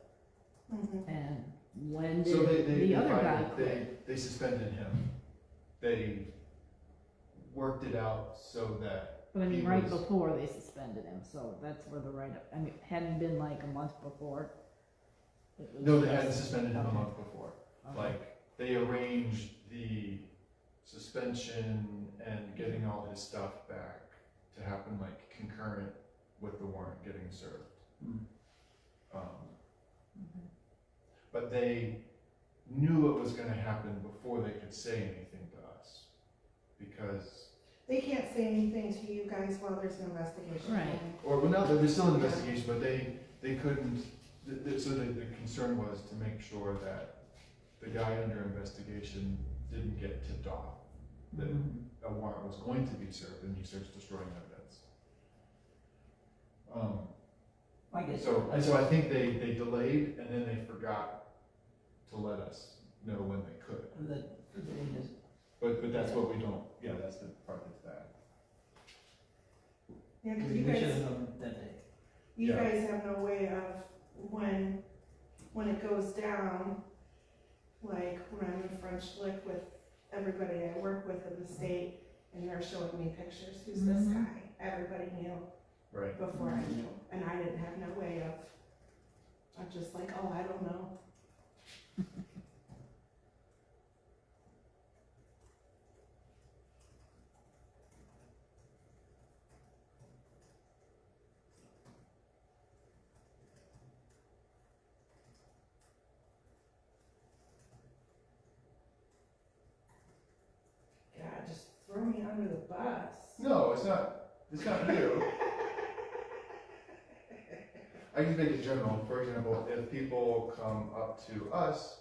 And when So did they the other guy divided- quit? They suspended him, they worked it out so that, But I he mean, right was- before they suspended him, so that's where the write-up, I mean, it hadn't been like a month before. It was no, they hadn't just- suspended him a okay. month before. Okay. Like, they arranged the suspension and getting all his stuff back to happen like concurrent with the warrant getting served. Mm. Mhm. But they knew it was gonna happen before they could say anything to us, because, they can't say anything to you guys while there's an investigation. Right. or, well, now there's still an investigation, but they couldn't, so the concern was to make sure that the guy under investigation didn't get tipped off, that Mhm. a warrant was going to be served and he starts destroying evidence. I guess. So I think they delayed and then they forgot to let us know when they could. The date is, But that's what we don't, yeah, that's the part that's bad. Yeah, cause we you should guys, have known that day. you Yeah. guys have no way of when it goes down, like when I'm in French Lick with everybody I work with in the state, and they're showing me pictures, who's this Mhm. guy? Everybody knew Right. before I knew, and I didn't have no way of, I'm just like, oh, I don't know. God, just throw me under the bus. No, it's not you. I can make it general. For example, if people come up to us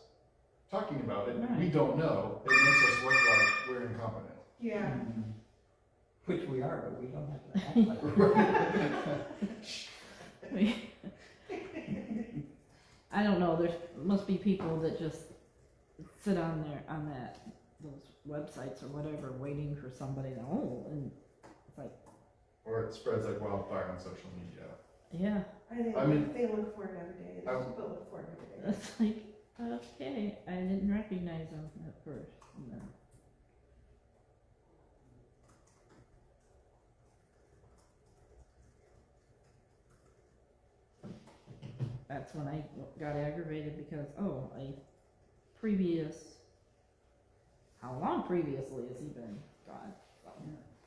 talking about it, and we Right. don't know, it makes us look like we're incompetent. Yeah, Mhm. Which we are, but we don't have to act like it. I don't know, there's, must be people that just sit on there, on those websites or whatever, waiting for somebody to, and it's like, Or it spreads like wildfire on social media. yeah, I mean- They look for it every day, I- there's people look for it every day. it's like, okay, I didn't recognize them at first, and then. That's when I got aggravated because, a previous, how long previously has he been gone? So,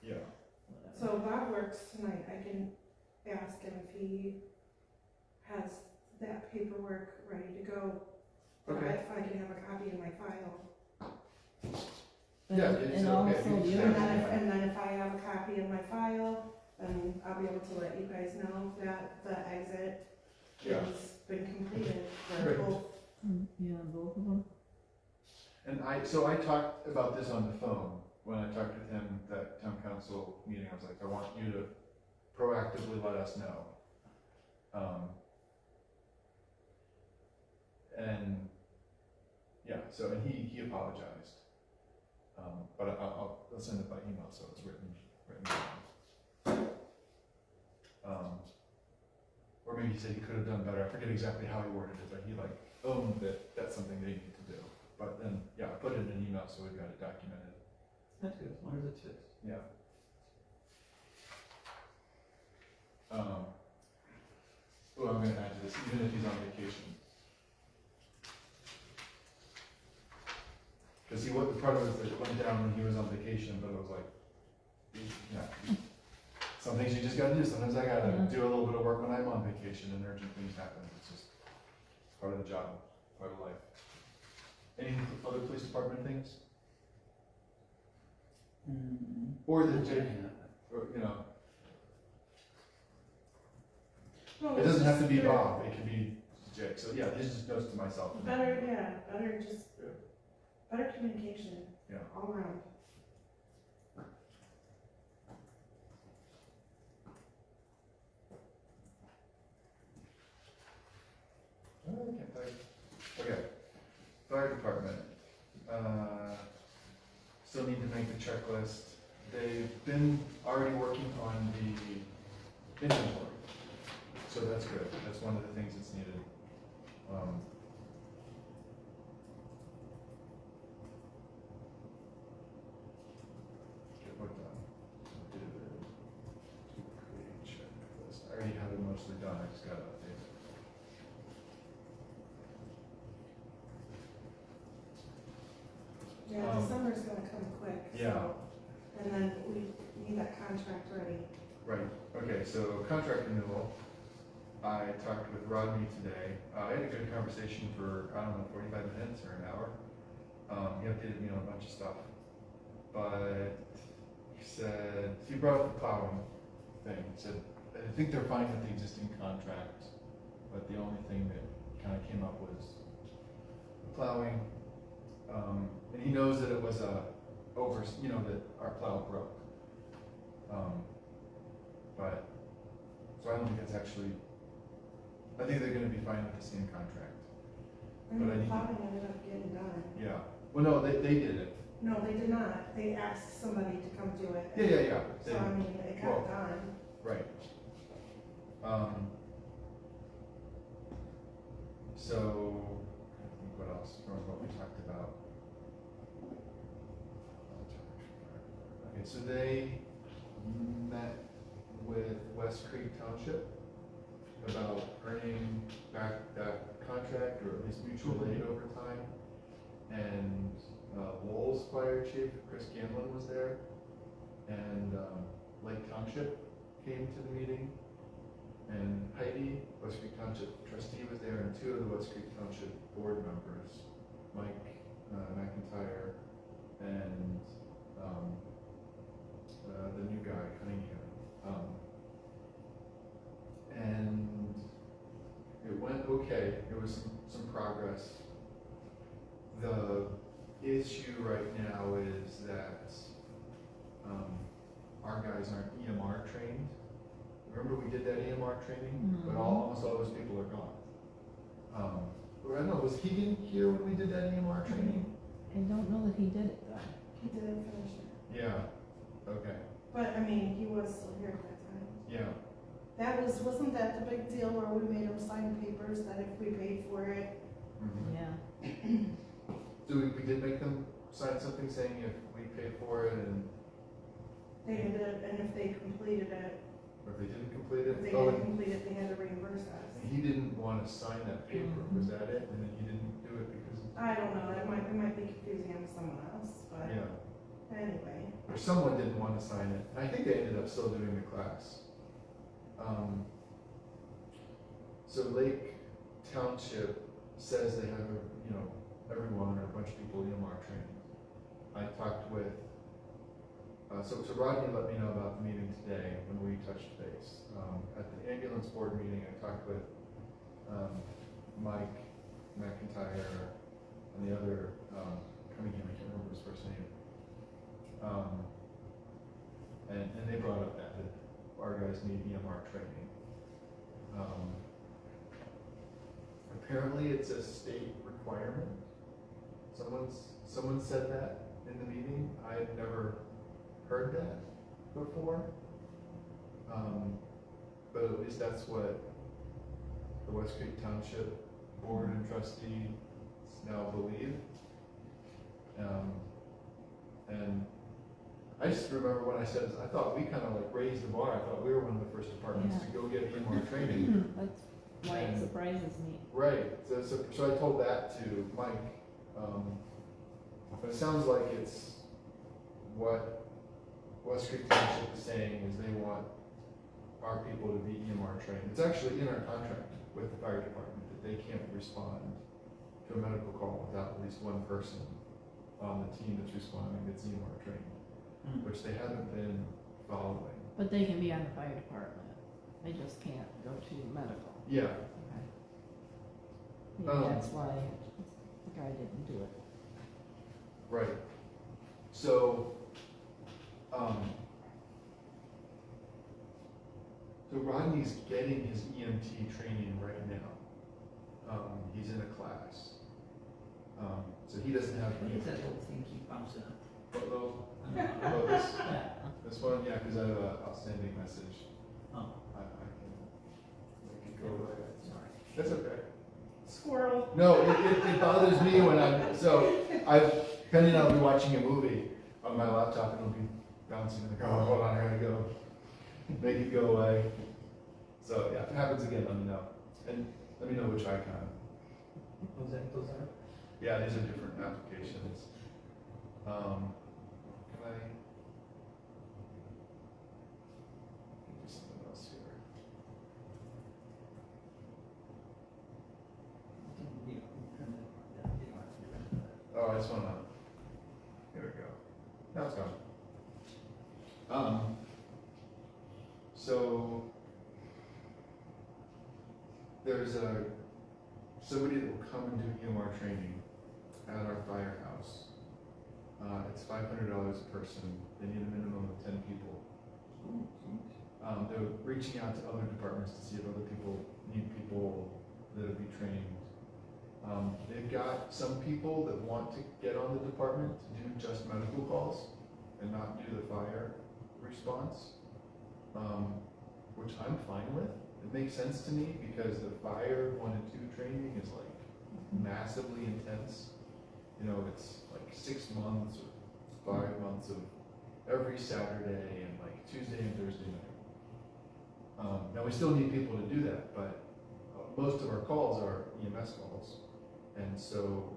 Yeah. whatever. So Bob works tonight, I can ask him if he has that paperwork ready to go. Okay. If I can have a copy in my file. And- Yeah, And so, also okay, the you other can- thing, And then if I have a copy in my file, then I'll be able to let you guys know that the exit Yeah. has been completed for Great. both. yeah, both of them. And I talked about this on the phone, when I talked with him, that town council meeting, I was like, I want you to proactively let us know. And, yeah, so, and he apologized. But I'll send it by email, so it's written down. Or maybe he said he could have done better, I forget exactly how he worded it, but he like owned that that's something they need to do. But then, yeah, I put it in an email, so we've got it documented. That's good, as long as it's fixed. Yeah. Oh, I'm gonna add to this, even if he's on vacation. Cause part of it was that it went down when he was on vacation, but it was like, yeah. Some things you just gotta do, sometimes I gotta Yeah. do a little bit of work when I'm on vacation and urgent things happen, it's just part of the job, part of life. Any other police department things? Or that Jake, or, you know, Well, it it's doesn't have to just be better- Bob, it can be Jake, so yeah, this just goes to myself. Better just, Yeah. better communication. Yeah. All around. Oh, I can't type. Okay, fire department, still need to make the checklist. They've been already working on the inventory, so that's good, that's one of the things that's needed. Get what done? Create checklist, I already have it mostly done, I just gotta update it. Yeah, December's gonna come quick. so- Yeah. And then we need that contract ready. Right, okay, so contract renewal, I talked with Rodney today, I had a good conversation for, I don't know, 45 minutes or an hour. He updated me on a bunch of stuff, but he said, he brought up the plowing thing, he said, I think they're fine with the existing contract, but the only thing that kinda came up was plowing, and he knows that it was that our plow broke. But, so I don't think that's actually, I think they're gonna be fine with the same contract. And But I the need- plowing ended up getting done. Yeah, well, no, they did it. No, they did not. They asked somebody to come do it. Yeah. So I mean, it got Well- done. Right. So, I think what else from what we talked about? Okay, so they met with West Creek Township about earning back that contract, or at least mutual aid over time. And Lowell's fire chief, Chris Gamlin, was there, and Lake Township came to the meeting, and Heidi, West Creek Township trustee, was there, and two of the West Creek Township board members, Mike McIntyre and the new guy, Cunningham. And it went okay, there was some progress. The issue right now is that our guys aren't EMR trained. Remember we did that EMR training, but almost all those people are gone. I don't know, was Keegan here when we did that EMR training? I don't know that he did it though. He didn't finish it. Yeah, okay, But, I mean, he was still here at that time. yeah. Wasn't that the big deal where we made him sign papers that if we paid for it? Mhm. Yeah. So we did make them sign something saying if we paid for it and, They had to, and if they completed it, or if they didn't complete it? if they Oh, didn't and complete it, they had to reimburse us. he didn't want to sign that paper, was that it? And then he didn't do it because, I don't know, it might be confusing him to someone else, but yeah. anyway. Or someone didn't want to sign it. I think they ended up still doing the class. So Lake Township says they have, everyone or a bunch of people EMR training. I talked with, so Rodney let me know about the meeting today when we touched base. At the ambulance board meeting, I talked with Mike McIntyre and the other Cunningham, I can't remember his first name. And they brought up that our guys need EMR training. Apparently it's a state requirement. Someone said that in the meeting. I had never heard that before. But at least that's what the West Creek Township Board and Trustees now believe. And I just remember when I said, I thought we kind of like raised the bar. I thought we were one of the first departments to go get EMR training. That's why it surprises me. Right, so I told that to Mike, but it sounds like it's what West Creek Township is saying is they want our people to be EMR trained. It's actually in our contract with the fire department that they can't respond to a medical call without at least one person on the team that's responding that's EMR trained, which they haven't been following. But they can be on the fire department. They just can't go to medical. Yeah, Okay. Yeah, that's why the guy didn't do it. right. So, so Rodney's getting his EMT training right now. He's in a class. So he doesn't have. What is that little thing keep bouncing up? What little? I don't know. Oh, this, Yeah. this one, yeah, because I have an outstanding message. Oh, I can make it go away. sorry. That's okay. Squirrel. No, it bothers me when depending on, I'll be watching a movie on my laptop and it'll be bouncing in the car. Hold on, I gotta go. Make it go away. So yeah, if it happens again, let me know. And let me know which icon. Those are? Yeah, these are different applications. Can I do something else here? Oh, I just wanna, here we go. Now it's gone. So, there's somebody that will come and do EMR training at our firehouse. It's $500 a person. They need a minimum of 10 people. They're reaching out to other departments to see if other people need people that'll be trained. They've got some people that want to get on the department to do just medical calls and not do the fire response, which I'm fine with. It makes sense to me because the fire 1 and 2 training is like massively intense. It's like 6 months or 5 months of every Saturday and like Tuesday and Thursday night. Now we still need people to do that, but most of our calls are EMS calls. And so,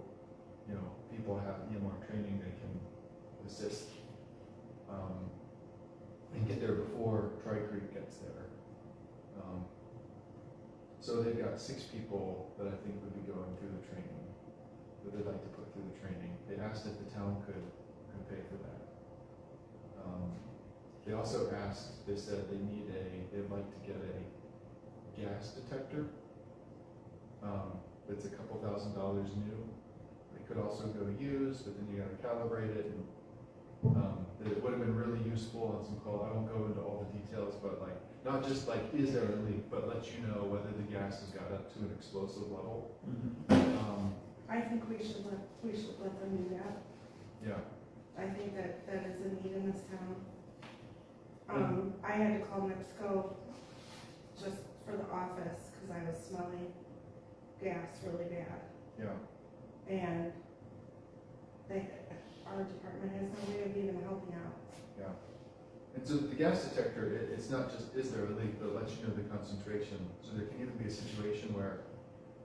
people have EMR training they can assist and get there before Tri-Creek gets there. So they've got 6 people that I think would be going through the training, that they'd like to put through the training. They asked if the town could pay for that. They also asked, they said they'd like to get a gas detector. It's a couple $1,000s new. It could also go used, but then you gotta calibrate it. And it would have been really useful on some calls. I won't go into all the details, but like Not just like, is there a leak, but let you know whether the gas has got up to an explosive level. I think we should let them do that. Yeah, I think that is a need in this town. I had to call Mexico just for the office, cause I was smelling gas really bad. yeah, And our department has no way of even helping out. yeah. And so the gas detector, it's not just, is there a leak, but it lets you know the concentration. So there can even be a situation where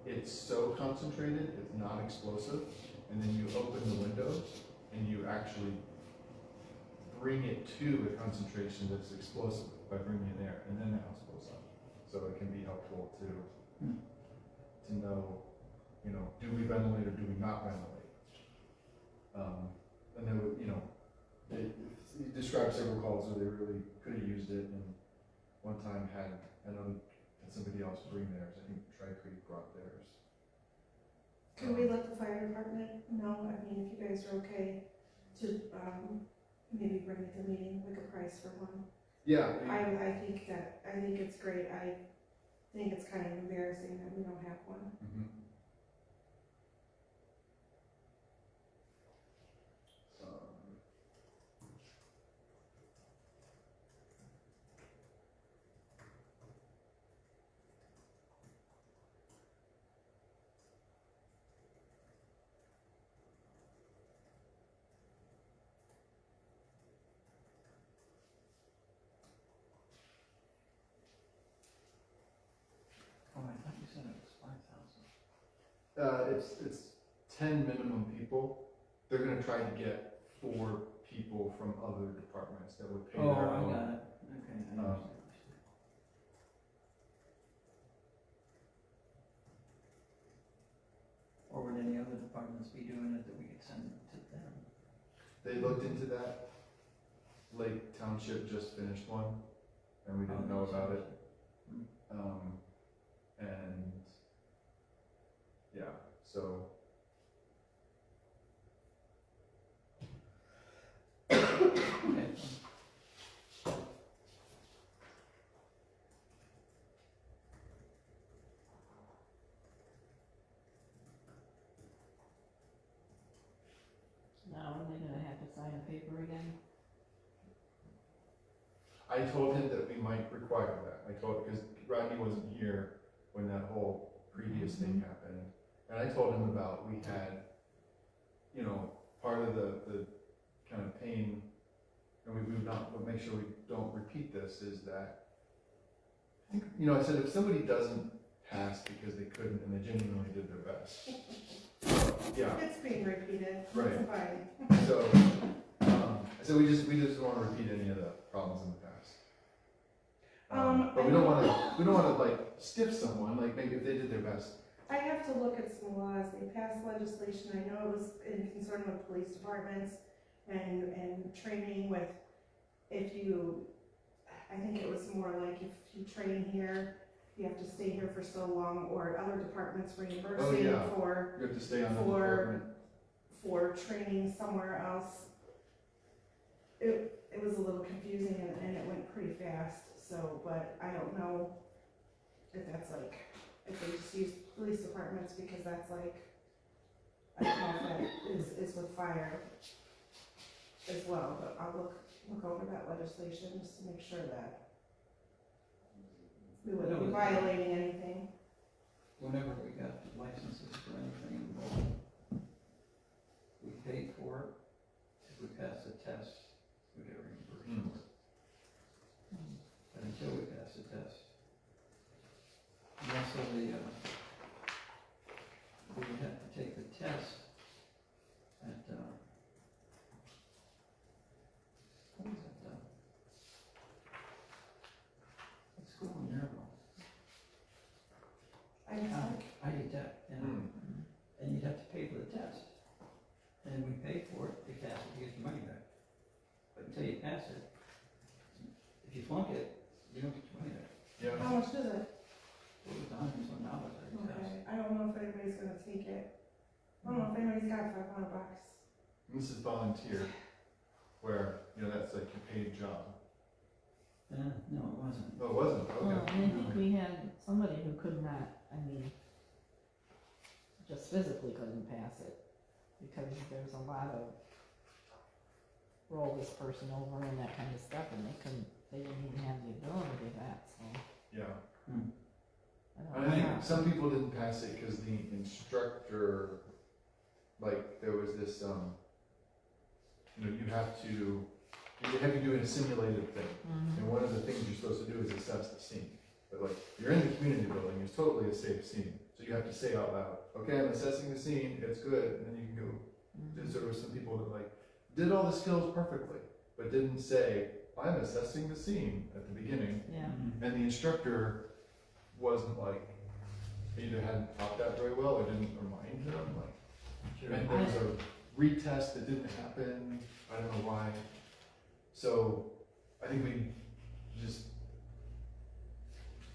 it's so concentrated, it's not explosive, and then you open the windows and you actually bring it to a concentration that's explosive by bringing in air, and then the house blows up. So it can be helpful to know, you know, do we ventilate or do we not ventilate? And then, you know, it described several calls where they really could have used it, and one time had somebody else bring theirs. I think Tri-Creek brought theirs. Can we let the fire department know? I mean, if you guys are okay to, maybe bring it to the meeting, like a price for one. Yeah. I think it's great. I think it's kind of embarrassing that we don't have one. Mhm. Oh, I thought you said it was 5,000. It's 10 minimum people. They're gonna try to get 4 people from other departments that would pay Oh, their I own. got it, okay, I understand. Or would any other departments be doing it that we could send to them? They looked into that. Lake Township just finished one, and we didn't know about it. And yeah, so Okay. Now, are they gonna have to sign a paper again? I told him that we might require that. I told, because Rodney wasn't here when that whole previous thing happened. And I told him about, we had, you know, part of the kind of pain, and we would not, we'll make sure we don't repeat this, is that, you know, I said, if somebody doesn't pass because they couldn't and they genuinely did their best. Yeah, It's being repeated. Right. It's fine. so, I said, we just don't wanna repeat any of the problems in the past. But we don't wanna like stiff someone, like maybe if they did their best. I have to look at some laws. They passed legislation. I know it was in concern with police departments and training with, I think it was more like if you train here, you have to stay here for so long, or other departments reimbursing yeah. for You have to stay on the For- department. for training somewhere else. It was a little confusing and it went pretty fast, so, but I don't know if that's like, if they just use police departments, because that's like, I don't know if that is with fire as well, but I'll look over that legislation just to make sure that we wouldn't be violating anything. Whenever we got licenses for anything, we paid for it. If we passed the test, we get reimbursed for it. But until we pass the test. And also we would have to take the test at, what was it, at school in Maryville. I did that, and you'd have to pay for the test. And we paid for it, if you pass it, you get your money back. But until you pass it, if you flunk it, you don't get your money back. Yeah. How much is it? It was $100 I think. Okay, I don't know if anybody's gonna take it. I don't know if anybody's got $500. And this is volunteer, where, you know, that's like a paid job. No, it wasn't. Oh, it wasn't, Well, and okay. I think we had somebody who could not, I mean, just physically couldn't pass it, because there's a lot of roll this person over and that kind of stuff, and they didn't even have the ability to do that, so. Yeah. I I don't think know. some people didn't pass it because the instructor, like, there was this, you know, you have you doing a simulated thing. Mhm. And one of the things you're supposed to do is assess the scene. But like, you're in the community building, it's totally a safe scene. So you have to say out loud, okay, I'm assessing the scene, it's good, and then you can go. Mhm. There were some people that like, did all the skills perfectly, but didn't say, I'm assessing the scene at the beginning. Yeah, And the instructor wasn't like, either hadn't taught that very well or didn't remind them, like, Sure. and there was a retest that didn't happen, I don't know why. So, I think we just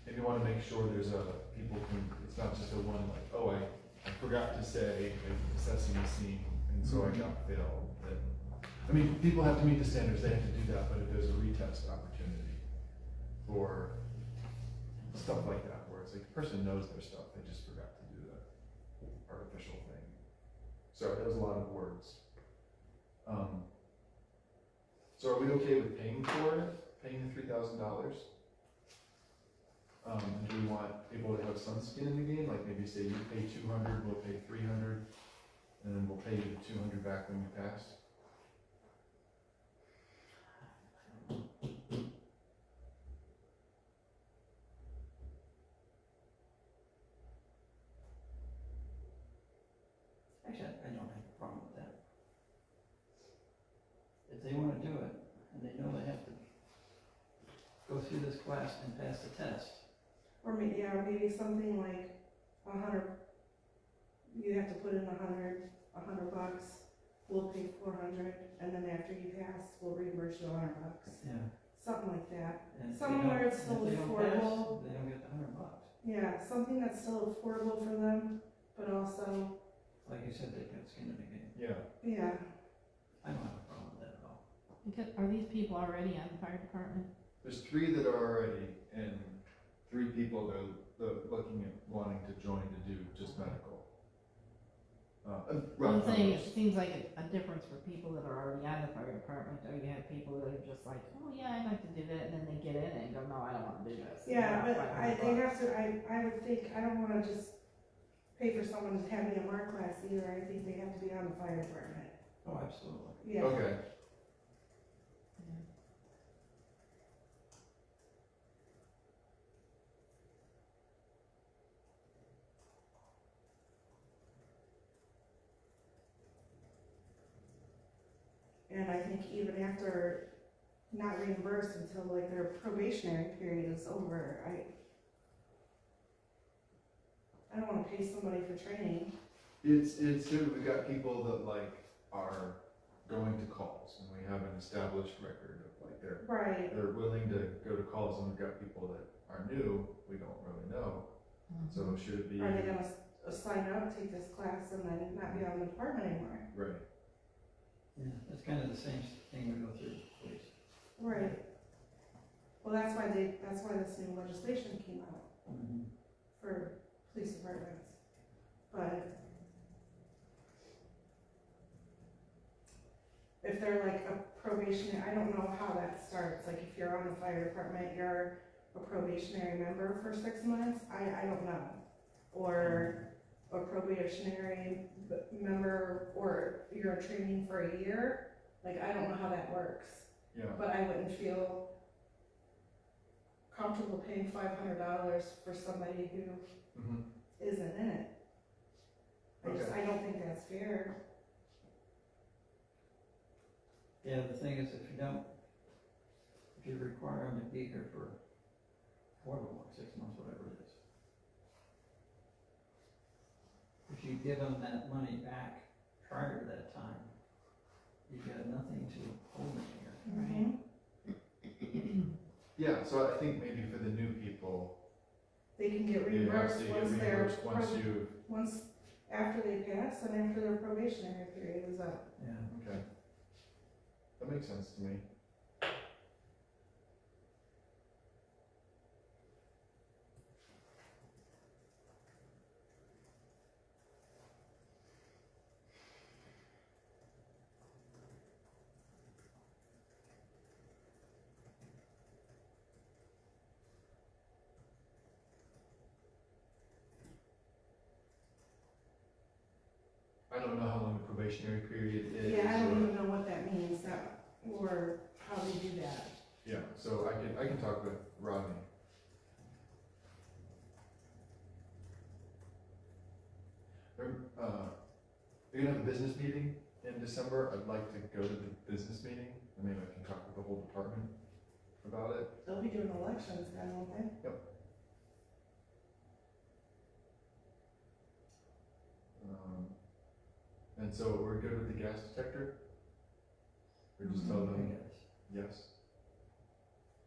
maybe wanna make sure there's people can, it's not just a one like, oh, I forgot to say, like, assessing the scene, and so I got failed. I mean, people have to meet the standards, they have to do that, but if there's a retest opportunity for stuff like that, where it's like, the person knows their stuff, they just forgot to do the artificial thing. Sorry, that was a lot of words. So are we okay with paying for it, paying the $3,000? Do we want people to have some skin in the game, like maybe say you pay 200, we'll pay 300, and then we'll pay you the 200 back when you pass? Actually, I don't have a problem with that. If they wanna do it, and they know they have to go through this class and pass the test, Or maybe, yeah, or maybe something like 100, you have to put in $100, we'll pay 400, and then after you pass, we'll reimburse you $100. yeah. Something like that. And if they Somewhere don't- it's still if they don't pass, affordable. they don't get the $100. Yeah, something that's still affordable for them, but also, Like you said, they've got skin in the game. Yeah. yeah, I don't have a problem with that at all. because, are these people already on the fire department? There's 3 that are already, and 3 people that are looking at wanting to join to do just medical. I'm Rough saying, numbers. it seems like a difference for people that are already on the fire department, or you have people that are just like, oh yeah, I'd like to do that, and then they get in and go, no, I don't wanna do this. yeah, but they $500. have to, I would think, I don't wanna just pay for someone to have me a mark class either, I think they have to be on the fire department. Oh, absolutely. Yeah, Okay, Yeah. and I think even after not reimbursed until like their probationary period is over, I don't wanna pay somebody for training. it's good, we got people that like are going to calls, and we have an established record of like Right, they're willing to go to calls, and we've got people that are new, we don't really know, so Mhm. should it be? are they gonna sign up, take this class, and then not be on the department anymore? Right, Yeah, it's kind of the same thing we go through with police. Right. Well, that's why this new legislation came out for police departments. But if they're like a probationary, I don't know how that starts, like if you're on the fire department, you're a probationary member for 6 months, I don't know. Or a probationary member, or you're training for a year, like I don't know how that works. yeah, But I wouldn't feel comfortable paying $500 for somebody who mhm, isn't in it. I don't think that's fair. Yeah, the thing is, if you require them to be here for however long, 6 months, whatever it is. If you give them that money back prior to that time, you've got nothing to hold them here. Mhm. yeah, so I think maybe for the new people, They can get you have reimbursed to get once they're, reimbursed once you, after they pass and after their probationary period is up. Yeah. okay. That makes sense to me. probationary period is. Yeah, I don't or- even know what that means, that, or how they do that. Yeah, so I can talk with Rodney. You're gonna have a business meeting in December. I'd like to go to the business meeting, and maybe I can talk with the whole department about it. They'll be doing elections then, won't they? And so we're good with the gas detector? Or just tell them Yes. yes?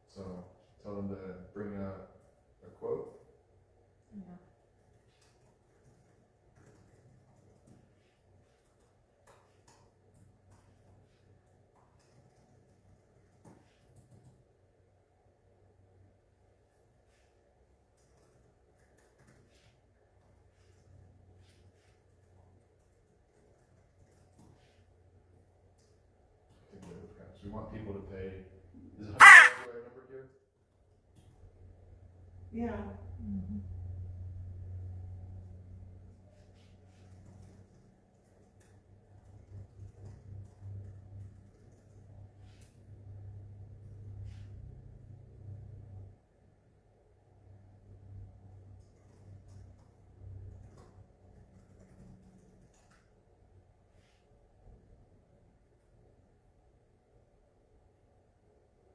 So tell them to bring a quote? Yeah. So we want people to pay, is it $100 the right number here? Yeah, Mhm.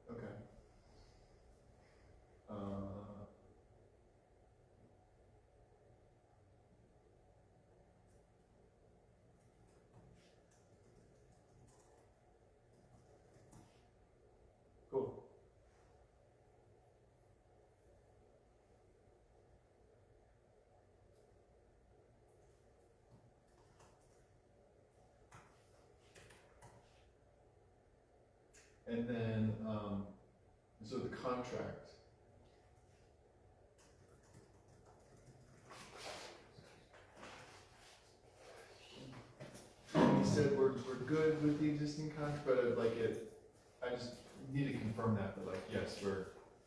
Okay. Cool. And then, so the contract. You said we're good with the existing contract, but I'd like it, I just need to confirm that, but like, yes,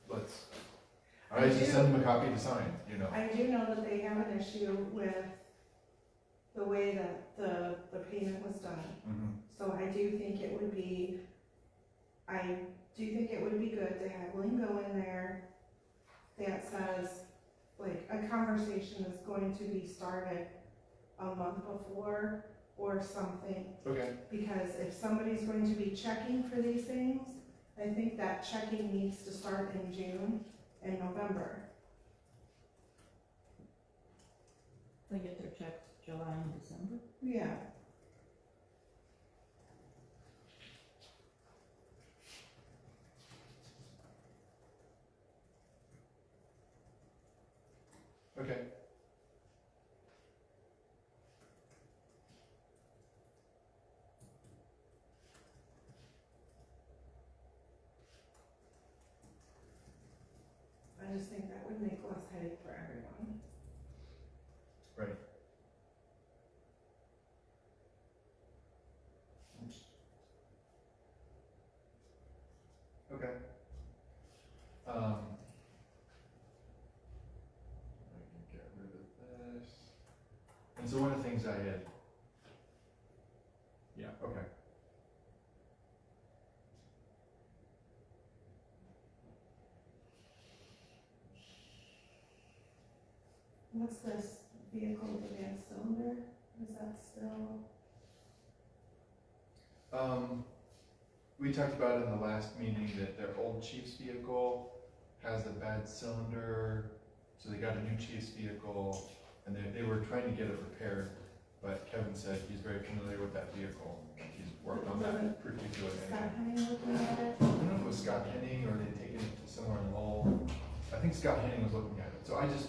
let's. I just send them a copy to sign, you know. I do know that they have an issue with the way that the payment was done. Mhm. So I do think it would be good to have lingo in there that says, like, a conversation is going to be started a month before or something. Okay, Because if somebody's going to be checking for these things, I think that checking needs to start in June and November. They get their checks July and December. Yeah. okay. I just think that would make less headache for everyone. Right. Okay. I can get rid of this. And so one of the things I had. Yeah, okay. What's this vehicle with the gas cylinder? Is that still? We talked about in the last meeting that their old chief's vehicle has a bad cylinder, so they got a new chief's vehicle, and they were trying to get it repaired, but Kevin said he's very familiar with that vehicle, and he's worked on that particular Scott engine. Henning looking at it? I don't know if it was Scott Henning or they'd taken it to somewhere in Lowell. I think Scott Henning was looking at it, so I just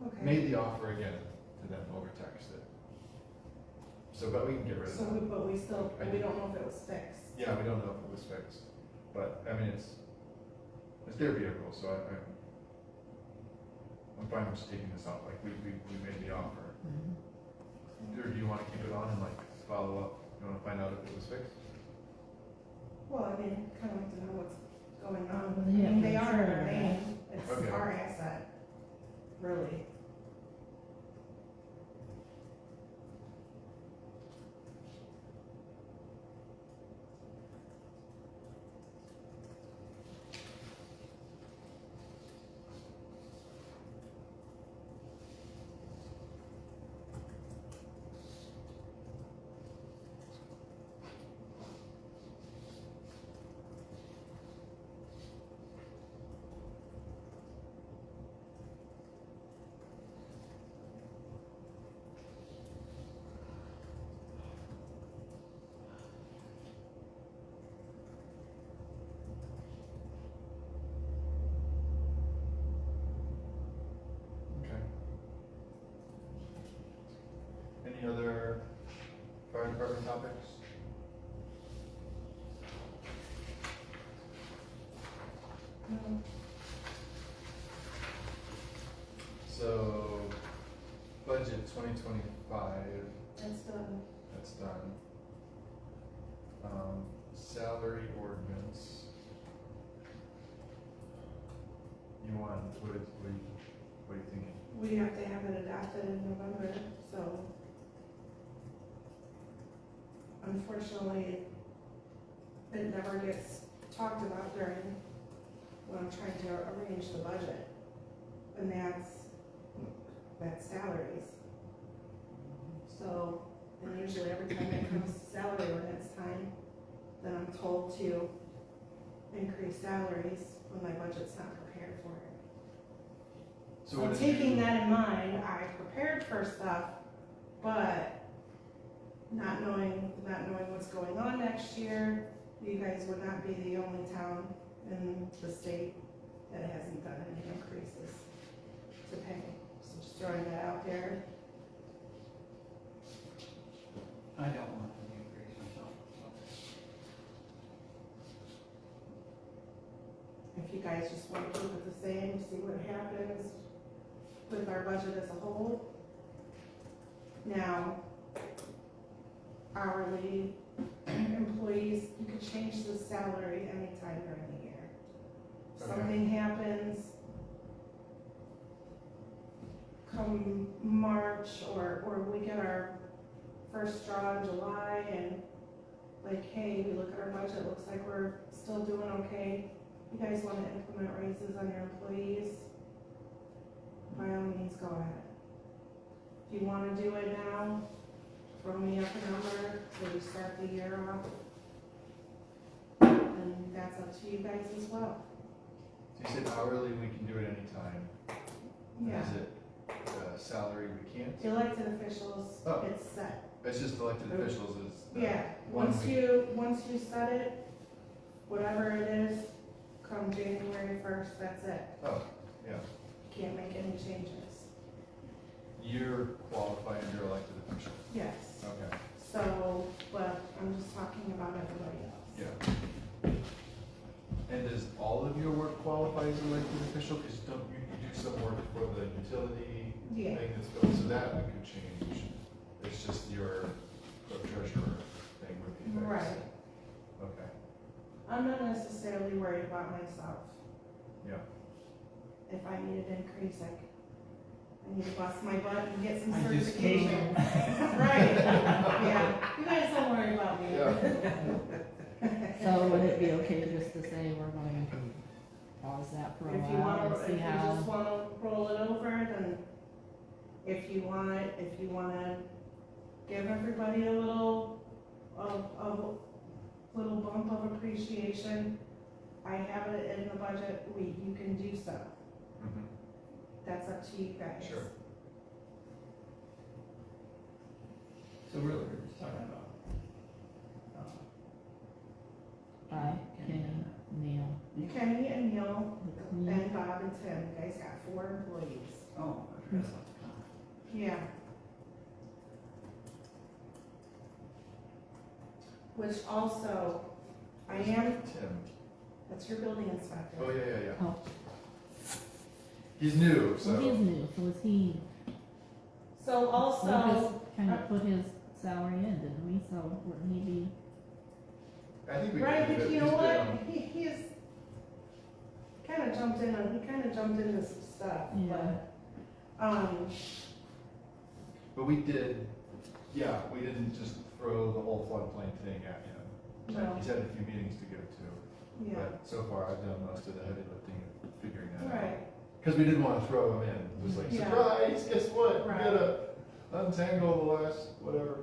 Okay. made the offer again to them over text it. So, but we can get rid of So, it. but we don't know if it was fixed. Yeah, we don't know if it was fixed, but I mean, it's their vehicle, so I'm fine with just taking this off, like we made the offer. Mm-hmm. Or do you wanna keep it on and like follow up, you wanna find out if it was fixed? Well, I mean, kind of like to know what's going on. Well, I they have mean, they to are in our insure it, name. It's Okay. our asset, really. department topics? No, So, budget 2025, that's done. that's done. Salary ordinance. You want, what are you thinking? We have to have it adopted in November, so unfortunately, it never gets talked about during when I'm trying to arrange the budget. And that's salaries. So, and usually every time it comes to salary ordinance time, then I'm told to increase salaries when my budget's not prepared for it. So what So is taking your- that in mind, I prepared for stuff, but not knowing what's going on next year, you guys would not be the only town in the state that hasn't done any increases to pay. So just throwing that out there. I don't want to increase myself, so. If you guys just want to keep it the same, see what happens with our budget as a whole. Now, hourly employees, you could change the salary anytime during the year. Okay. Something happens come March, or we get our first draw in July, and like, hey, we look at our budget, looks like we're still doing okay. You guys wanna implement raises on your employees? By all means, go ahead. If you wanna do it now, throw me up a number, so we start the year off. And that's up to you guys as well. So you said hourly, we can do it anytime. Yeah, Is it salary we can't? elected officials, Oh. it's set. It's just elected officials is. the Yeah, one once week. you set it, whatever it is, come January 1st, that's it. Oh, yeah. Can't make any changes. You're qualified under elected official. Yes, Okay, so, but I'm just talking about everybody else. yeah. And does all of your work qualify as elected official? Because you do some work for the utility Yeah, thing that's built, so that we could change. It's just your treasurer thing would be fixed. right. Okay, I'm not necessarily worried about myself. yeah. If I need an increase, I need to bust my butt and get some I just certification. came. Right, yeah, you guys don't worry about me. So would it be okay just to say we're going to pause that for a If you while wanna, and if see you how? just wanna roll it over, then if you wanna give everybody a little, little bump of appreciation, I have it in the budget, you can do so. Mhm. That's up to you guys. Sure. So really, we're just talking about, I, Kenny, Neil, Kenny and Neil me, and Bob and Tim, you guys got 4 employees. oh, I forgot about the comment. Yeah. Which also, I am, Tim. that's your building inspector. Oh, yeah. oh, He's new, so he's so. new, so is he, So also, Lucas kind of put his salary in, didn't we? So wouldn't he be, I think we right, could do but that. you know He's been what, on- he is kinda jumped into some stuff, Yeah. but, But we did, yeah, we didn't just throw the whole floodplain thing at him. No. He's had a few meetings to go to, yeah, but so far I've done most of the heavy lifting of figuring that out. right, Because we didn't want to throw him in. It was like, Yeah. surprise, guess what? We Right. gotta untangle the last, whatever.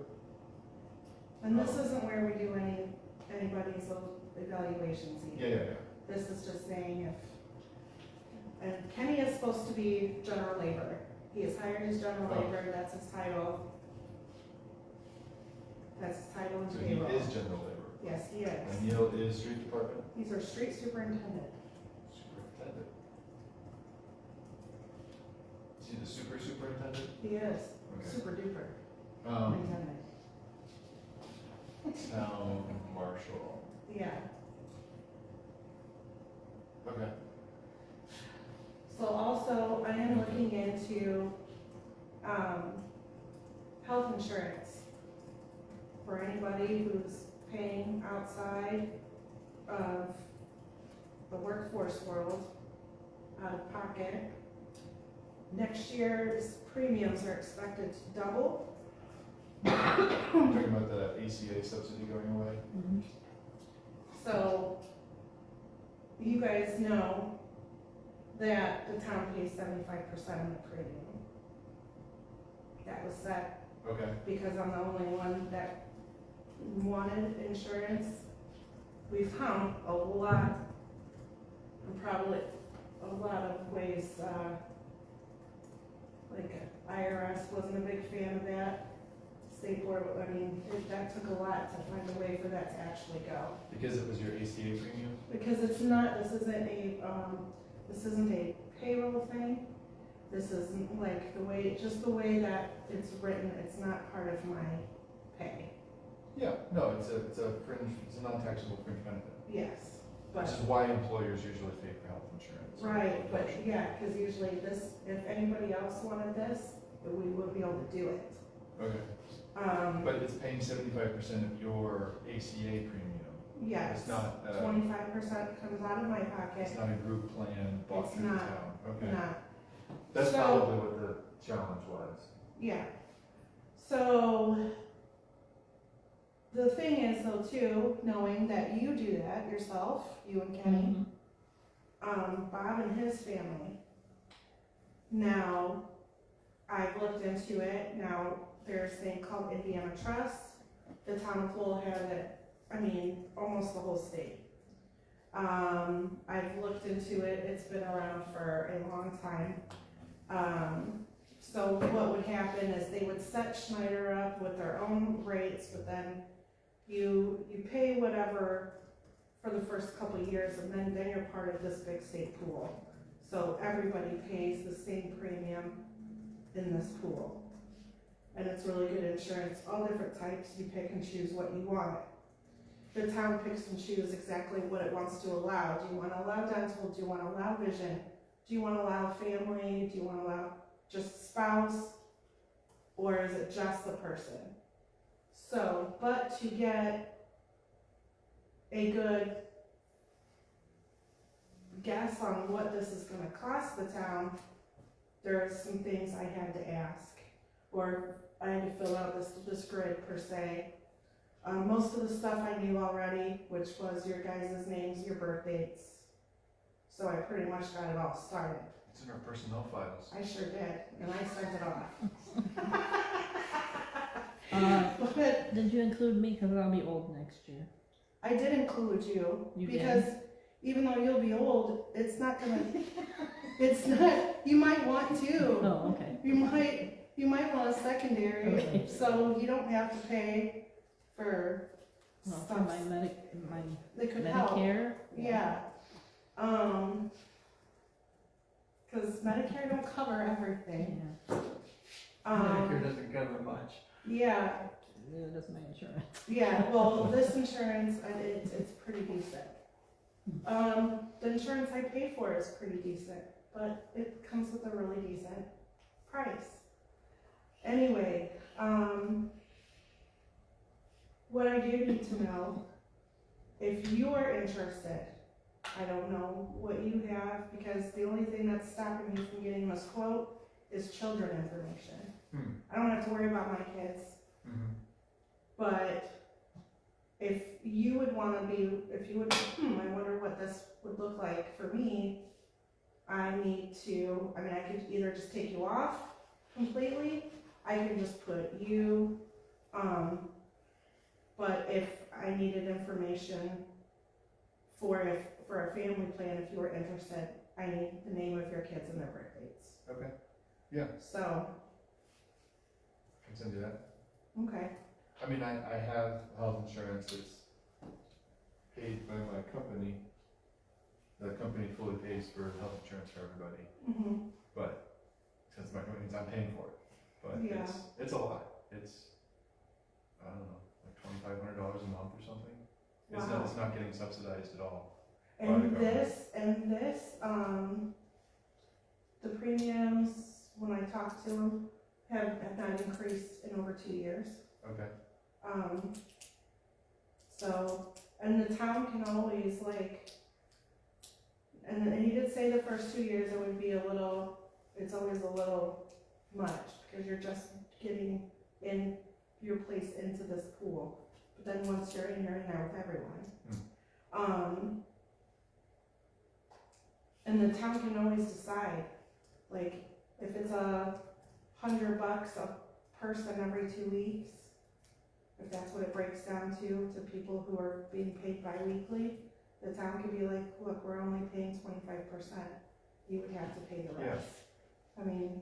and this isn't where we do anybody's evaluations either. Yeah. This is just saying if, and Kenny is supposed to be general labor. He is hired as general Oh. labor, that's his title. That's his title in So he payroll. is general labor. Yes, he And is. Neil is street department He's our street superintendent. superintendent. Is he the superintendent? He is Okay. super duper Um, intendant. town marshal. Yeah. Okay. So also, I am looking into, health insurance for anybody who's paying outside of the workforce world out of pocket. Next year's premiums are expected to double. You're talking about the ACA subsidy going away? Mhm. So, you guys know that the town pays 75% of the premium. That was set Okay. because I'm the only one that wanted insurance. We found a lot, probably a lot of ways, like IRS wasn't a big fan of that. State board, I mean, that took a lot to find a way for that to actually go. Because it was your ACA premium? Because it's not, this isn't a payroll thing. This isn't like the way, just the way that it's written, it's not part of my pay. Yeah, no, it's a fringe, it's a non-taxable fringe benefit. Yes, Which but, is why employers usually pay for health insurance. right, but yeah, because usually this, if anybody else wanted this, we would be able to do it. Okay, but it's paying 75% of your ACA premium. Yes, It's not, 25% comes out of my pocket, it's not a group plan bought It's through the not. town. Okay, not, that's So- probably what the challenge was. yeah. So, the thing is though too, knowing that you do that yourself, you and Kenny, Mhm. Bob and his family. Now, I've looked into it, now there's a thing called Indiana Trust, the town of Lowell has it, I mean, almost the whole state. I've looked into it, it's been around for a long time. So what would happen is they would set Schneider up with their own rates, but then you pay whatever for the first couple of years, and then you're part of this big state pool. So everybody pays the same premium in this pool. And it's really good insurance, all different types, you pick and choose what you want. The town picks and chooses exactly what it wants to allow. Do you wanna allow dental, do you wanna allow vision? Do you wanna allow family, do you wanna allow just spouse? Or is it just the person? So, but to get a good guess on what this is gonna cost the town, there are some things I had to ask, or I had to fill out this grid per se. Most of the stuff I knew already, which was your guys' names, your birth dates. So I pretty much got it all started. It's in our personnel files. I sure did, and I sent it off. But Did you include me? Cause I'll be old next year. I did include you, You did? because even though you'll be old, it's not gonna, it's not, you might want to. Oh, okay. You might want a secondary, Okay. so you don't have to pay for Well, for stuff my that could help. Medicare. Yeah. Cause Medicare don't cover everything. Yeah. Medicare doesn't cover much. Yeah, Yeah, that's my insurance. yeah, well, this insurance, it's pretty decent. The insurance I pay for is pretty decent, but it comes with a really decent price. Anyway, what I do need to know, if you are interested, I don't know what you have, because the only thing that's stopping me from getting this quote is children information. I don't have to worry about my kids, but if you would wanna be, if you would, I wonder what this would look like for me, I need to, I mean, I could either just take you off completely, I can just put you, but if I needed information for a family plan, if you were interested, I need the name of your kids and their birth dates. Okay, yeah, So, can send you that. okay, I mean, I have health insurance that's paid by my company. The company fully pays for health insurance for everybody, but since my company's, I'm paying for it. But Yeah. it's a lot. It's, I don't know, like $500 a month or something. Wow. It's not getting subsidized at all. And the premiums, when I talked to them, have not increased in over 2 years. Okay. So, and the town can always and he did say the first 2 years it would be it's always a little much, because you're just getting in your place into this pool. But then once you're in there with everyone. And the town can always decide, if it's $100 a person every 2 weeks, if that's what it breaks down to people who are being paid bi-weekly, the town could be like, look, we're only paying 25%. You would have to pay the rest. I mean,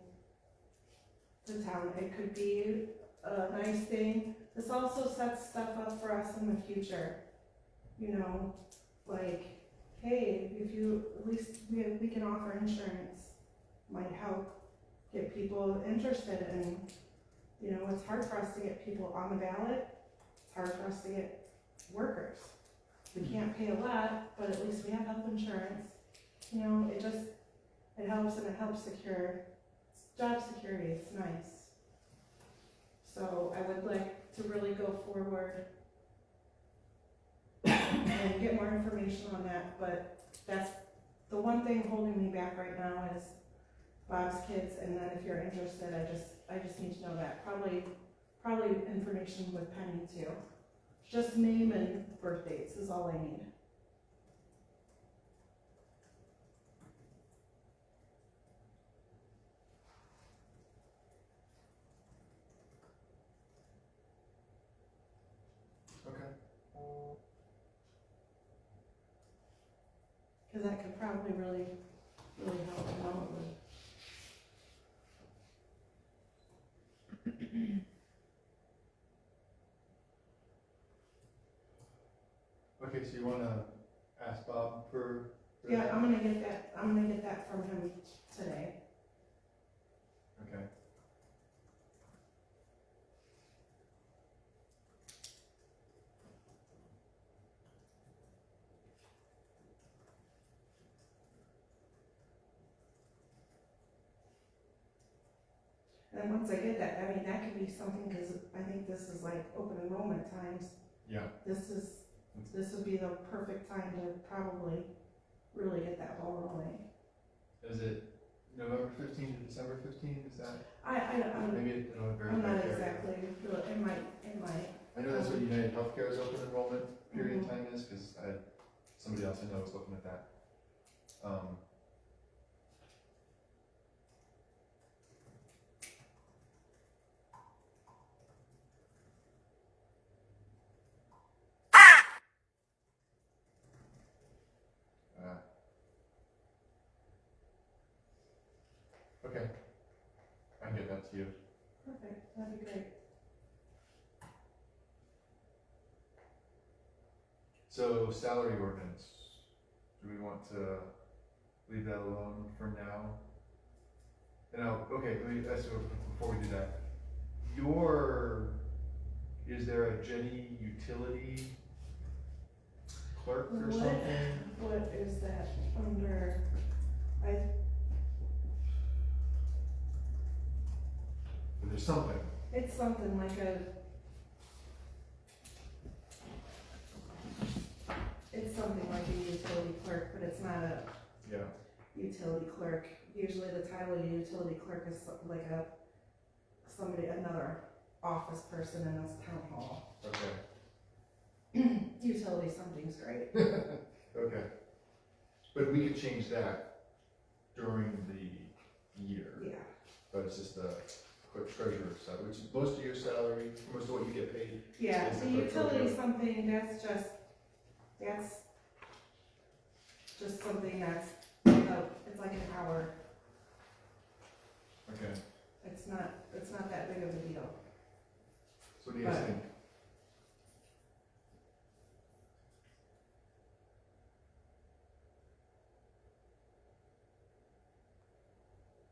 the town, it could be a nice thing. This also sets stuff up for us in the future. Hey, if you, at least we can offer insurance, might help get people interested in, it's hard for us to get people on the ballot. It's hard for us to get workers. We can't pay a lot, but at least we have health insurance. It helps, and it helps secure job security. It's nice. So I would like to really go forward and get more information on that, but that's the one thing holding me back right now is Bob's kids, and then if you're interested, I just need to know that. Probably information with Penny too. Just name and birth dates is all I need. Okay. Because that could probably really help. I know it would. Okay, so you wanna ask Bob for Yeah, that? I'm gonna get that from him today. Okay. And once I get that, that could be something, because I think this is open enrollment times. Yeah. This would be the perfect time to probably really get that ball rolling. Is it November 15th to December 15th? Is that? Maybe it'll vary I'm by not area. exactly, it might. I know that's what United Healthcare's open enrollment period Mhm. time is, because somebody else I know was looking at that. Okay, I can get that to you. Perfect, that'd be great. So salary ordinance, do we want to leave that alone for now? And okay, let me ask you before we do that. Is there a Jenny utility clerk or something? What is that under? There's something. It's something like a utility clerk, but it's not a Yeah. utility clerk. Usually the title of utility clerk is like another office person in this town hall. Okay. Utility something's great. Okay. But we could change that during the year. Yeah. But it's just the clerk treasurer's salary, which is most of your salary, most of what you get paid. Yeah, Is the the clerk utility treasurer. something, that's just something that's, it's like an hour. Okay. It's not that big of a deal. So what do you guys But- think?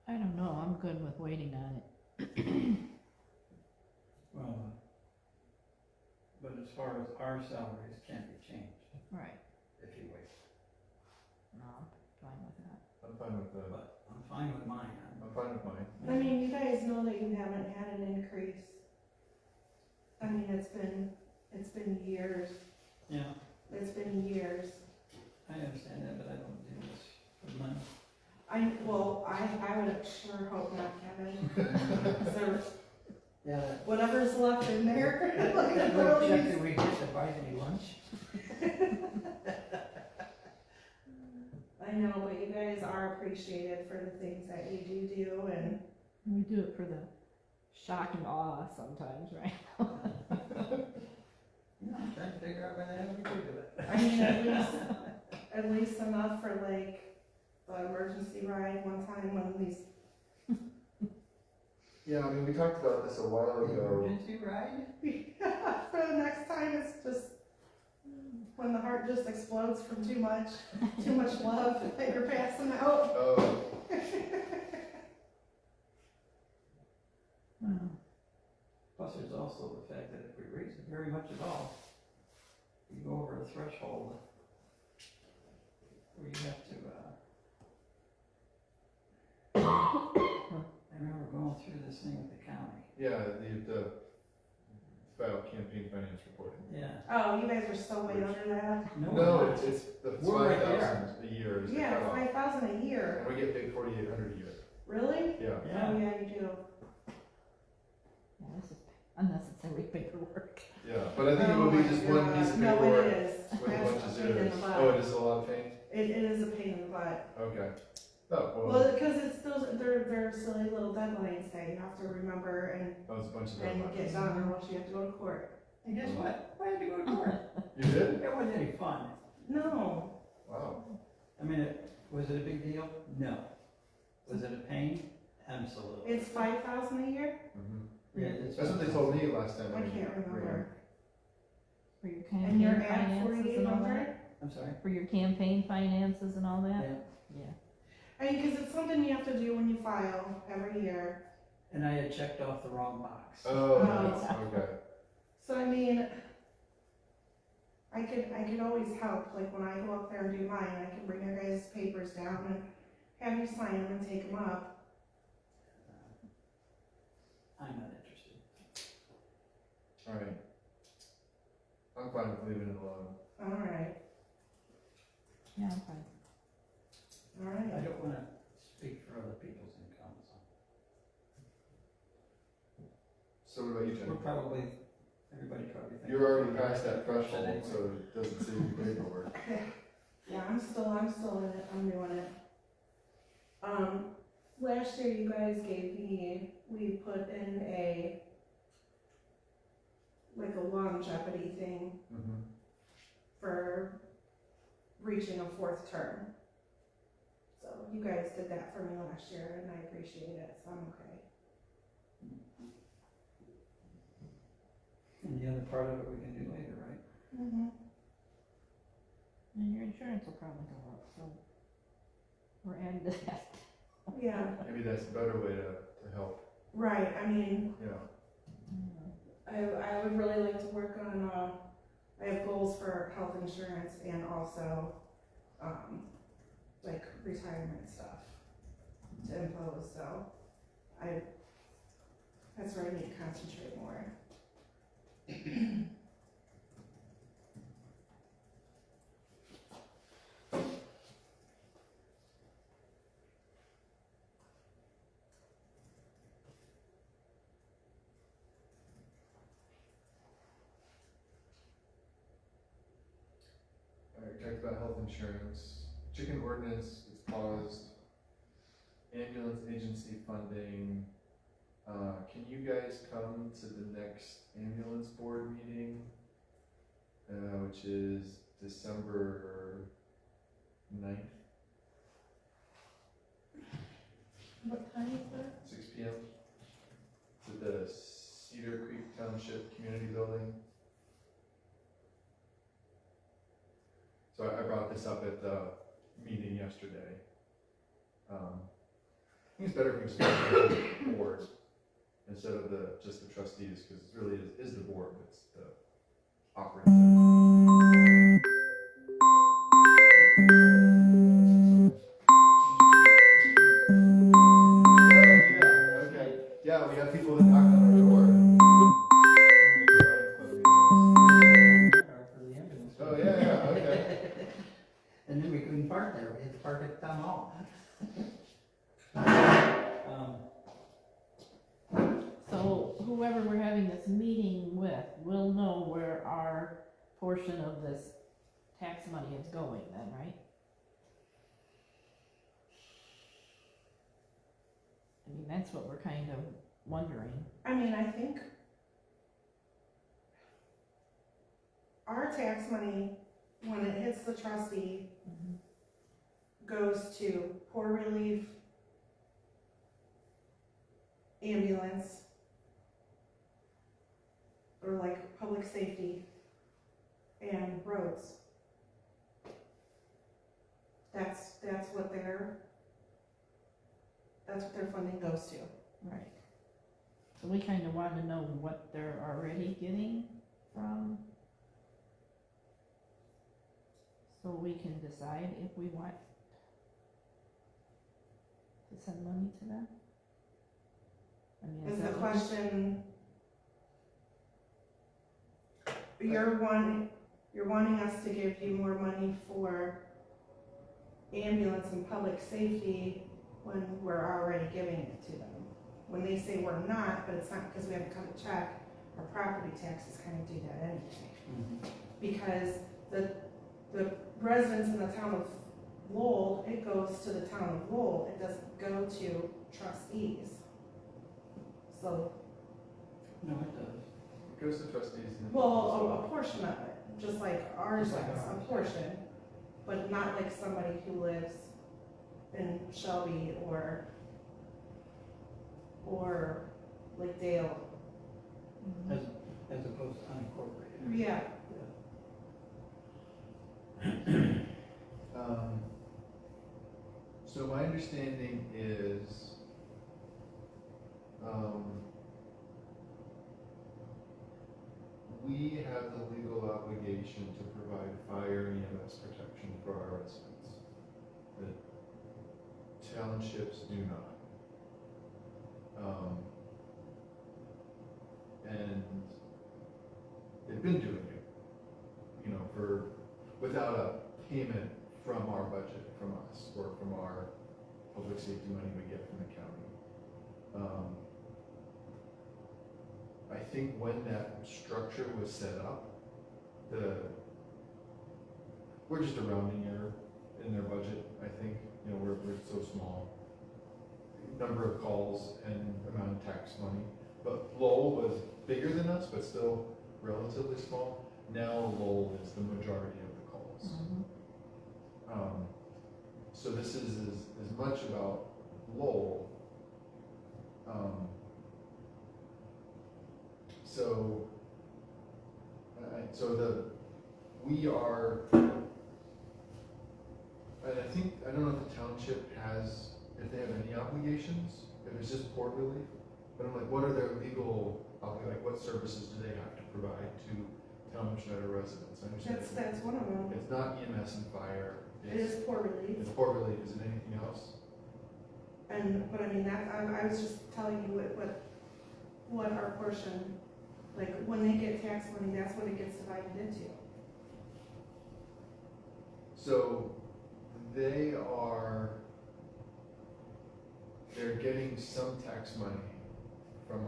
I don't know, I'm good with waiting on it. Well, but as far as our salaries can't be changed Right, if you wait. no, I'm fine with that. I'm fine with that. But I'm fine with mine. I'm fine with mine. I mean, you guys know that you haven't had an increase. I mean, it's been years, Yeah, it's been years. I understand that, but I don't do this for money. I would sure hope not, Kevin. So, Yeah. whatever's left in there. like, That little check literally- that we get that buys me lunch. I know, but you guys are appreciated for the things that you do, and We do it for the shock and awe sometimes, right? Yeah, I'm trying to figure out when the hell we do it. I mean, at least enough for like the emergency ride one time when these, Yeah, I mean, we talked about this a while ago. Emergency ride? for the next time, it's just when the heart just explodes from too much love that you're passing out. Oh, Plus, there's also the fact that if we raise it very much at all, you go over a threshold where you have to, I remember going through this thing with the county. yeah, the file campaign finance reporting. Yeah. Oh, you guys are so way under that. No, it's the We're right 5,000 a year is the Yeah, cutoff. 5,000 a year. And we get paid 4,800 a year. Really? Yeah. Oh, Yeah. yeah, you do. Yeah, this is unnecessary paperwork. Yeah, but I think it would be just one piece of No, paperwork it is. with a bunch of That's a pain in zeros. the butt. Oh, it is a lot of pain? It is a pain in the butt. Okay. Oh, well, Well, because it's those, they're silly little deadlines that you have to remember that was a bunch of and get deadlines. done, or else you have to go to court. And guess what? I had to go to court. You did? It wasn't any fun. No. Wow. I mean, was it a big deal? No. Was it a pain? Absolutely. It's 5,000 a year? Mhm. Yeah, it's. That's what they told me last time. I can't remember. For your And you're campaign at finances and all 4,800? that? I'm sorry? For your campaign finances and all that? Yeah. Yeah. I mean, because it's something you have to do when you file every year. And I had checked off the wrong box. Oh, Oh. nice. Okay. So I mean, I could always help, like when I go up there and do mine, I can bring your guys' papers down and have you sign them and take them up. I'm not interested. All right. I'm fine with leaving it alone. Alright, Yeah, I'm fine. I alright. don't wanna speak for other people's incomes. So what about you, Jenny? We're probably, everybody probably thinks. You're already past that Anyway. threshold, so it doesn't save you paperwork. Yeah, I'm still in it, I'm doing it. Last year you guys gave me, we put in like a longevity thing Mhm. for reaching a fourth term. So you guys did that for me last year and I appreciate it, so I'm okay. And the other part of it we can do later, right? Mm-hmm. And your insurance will probably go up, so we're adding to that. Yeah, Maybe that's a better way to help, right, I mean, you know. I would really like to work on, I have goals for health insurance and also, like retirement stuff to impose, so that's where I need to concentrate more. All right, talked about health insurance, chicken ordinance, it's paused. Ambulance agency funding, can you guys come to the next ambulance board meeting? Which is December 9th, What time is that? 6 p.m. It's at the Cedar Creek Township Community Building. So I brought this up at the meeting yesterday. I think it's better if we just have the board instead of just the trustees, because it really is the board, it's the operative. Oh, yeah, okay. Yeah, we have people that knock on our door. Oh, yeah, okay. And then we couldn't park there, we had to park at the town hall. So whoever we're having this meeting with will know where our portion of this tax money is going then, right? I mean, that's what we're kind of wondering. I mean, I think our tax money, when it hits the trustee, goes to poor relief, ambulance, or like public safety, and roads. That's what their funding goes to. Right. So we kind of want to know what they're already getting from, so we can decide if we want to send money to them. I mean, Is the that what we- question, you're wanting us to give you more money for ambulance and public safety when we're already giving it to them. When they say we're not, but it's not because we haven't cut a check, our property taxes kind of do that anyway. Because the residents in the town of Lowell, it goes to the town of Lowell, it doesn't go to trustees. So, No, it does. It goes to trustees. And well, a portion of it, just like ours is Just like a ours. portion, but not like somebody who lives in Shelby or like Dale. As opposed to unincorporated. Yeah, So my understanding is, we have the legal obligation to provide fire and EMS protection for our residents. The townships do not. And they've been doing it, you know, without a payment from our budget, from us, or from our public safety money we get from the county. I think when that structure was set up, we're just a rounding error in their budget, I think. You know, we're so small. Number of calls and amount of tax money. But Lowell was bigger than us, but still relatively small. Now Lowell is the majority of the calls. So this is as much about Lowell. We are, and I don't know if the township has, if they have any obligations, if it's just port relief. But I'm like, what are their legal, like what services do they have to provide to town of Schneider residents? I understand that's one of them. it's not EMS and fire. It is poor relief. It's port relief. Is it anything else? But I mean, I was just telling you what our portion, like when they get tax money, that's what it gets divided into. So they're getting some tax money from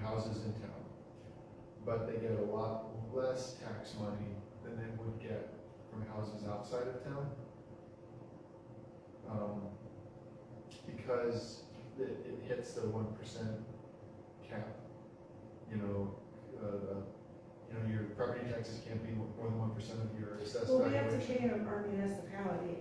houses in town, but they get a lot less tax money than they would get from houses outside of town. Because it hits the 1% cap. Your property taxes can't be more than 1% of your assessed Well, we have to valuation. pay our municipality,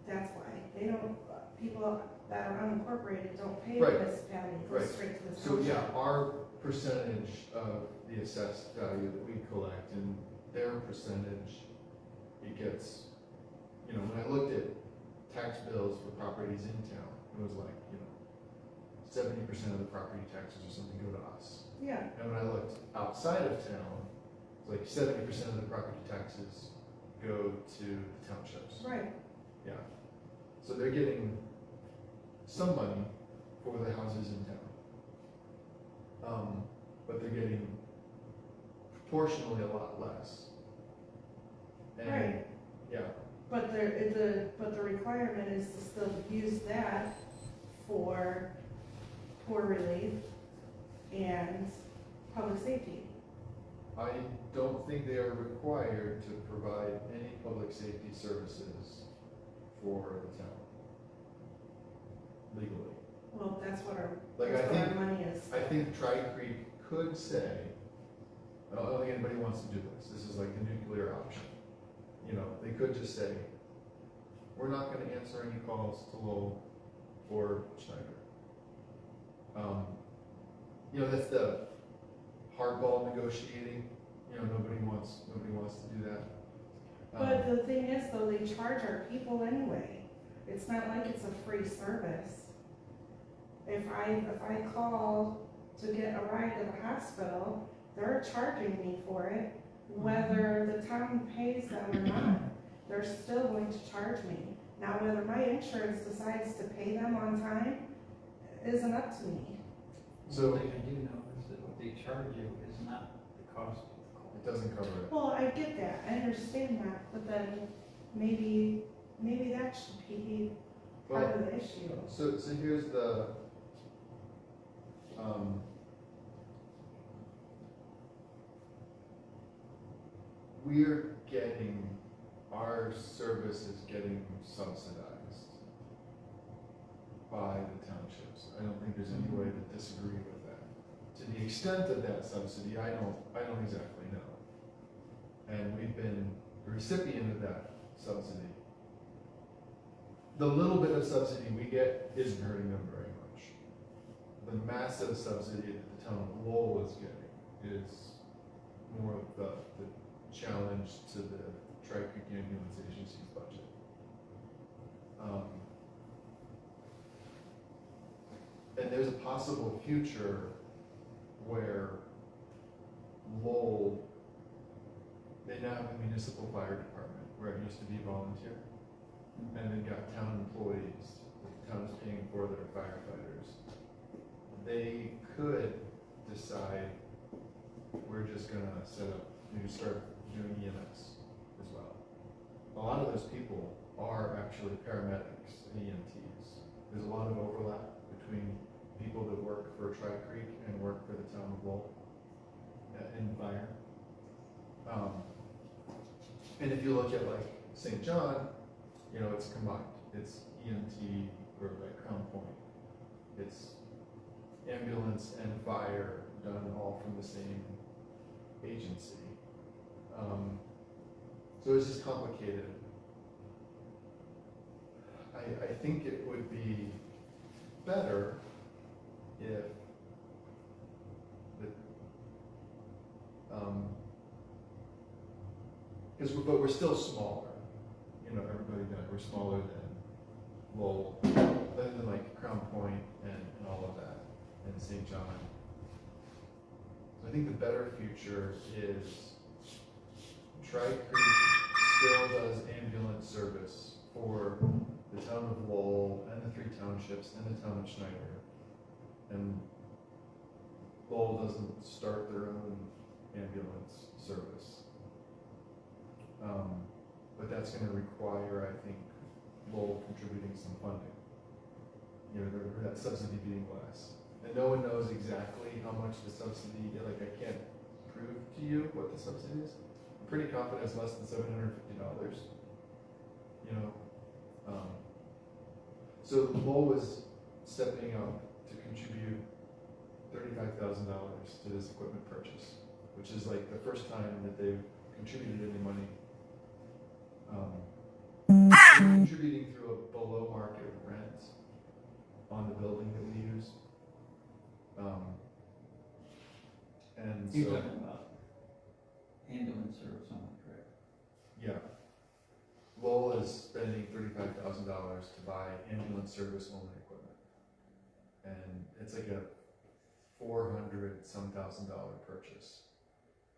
that's why. They don't, people that are unincorporated don't pay Right. municipality, it goes Right. straight to the So township. yeah, our percentage of the assessed value that we collect and their percentage, it gets, when I looked at tax bills for properties in town, it was like, 70% of the property taxes or something go to us. Yeah, And when I looked outside of town, like 70% of the property taxes go to the townships. Right, Yeah. So they're getting some money for the houses in town. But they're getting proportionally a lot less. And, Right. yeah, but the requirement is to still use that for poor relief and public safety. I don't think they are required to provide any public safety services for the town. Legally. Well, that's what our, Like, that's I what our think, money is. I think Tri-Creek could say, I don't think anybody wants to do this is like the nuclear option. You know, they could just say, we're not gonna answer any calls to Lowell or Schneider. You know, that's the hardball negotiating, you know, nobody wants to do that. But the thing is, though, they charge our people anyway. It's not like it's a free service. If I call to get a ride to the hospital, they're charging me for it. Whether the town pays them or not, they're still going to charge me. Now, whether my insurance decides to pay them on time isn't up to me. So- One thing I do know is that what they charge you is not the cost of the call. It doesn't cover it. Well, I get that, I understand that, but then maybe that should be part of the issue. So here's the, we're getting, our service is getting subsidized by the townships. I don't think there's any way to disagree with that. To the extent of that subsidy, I don't exactly know. And we've been the recipient of that subsidy. The little bit of subsidy we get isn't hurting them very much. The massive subsidy that the town of Lowell is getting is more of the challenge to the Tri-Creek Ambulance Agency's budget. And there's a possible future where Lowell, they now have a municipal fire department where it used to be volunteer. And they've got town employees that the town is paying for that are firefighters. They could decide, we're just gonna set up, maybe start doing EMS as well. A lot of those people are actually paramedics and EMTs. There's a lot of overlap between people that work for Tri-Creek and work for the town of Lowell in fire. And if you look at like St. John, you know, it's combined. It's EMT or like Crown Point. It's ambulance and fire done all from the same agency. So it's just complicated. I think it would be better if the, but we're still smaller. You know, everybody knows we're smaller than Lowell, than like Crown Point and all of that, and St. John. So I think the better future is Tri-Creek still does ambulance service for the town of Lowell and the 3 townships and the town of Schneider. And Lowell doesn't start their own ambulance service. But that's going to require, I think, Lowell contributing some funding. You know, that subsidy being less. And no one knows exactly how much the subsidy, like I can't prove to you what the subsidy is. I'm pretty confident it's less than $750, you know. So Lowell is stepping up to contribute $35,000 to this equipment purchase, which is like the first time that they've contributed any money. We're contributing through a below market rent on the building that we use. And You're so, talking about ambulance service on it, correct? yeah. Lowell is spending $35,000 to buy ambulance service only equipment. And it's like a $400-some thousand purchase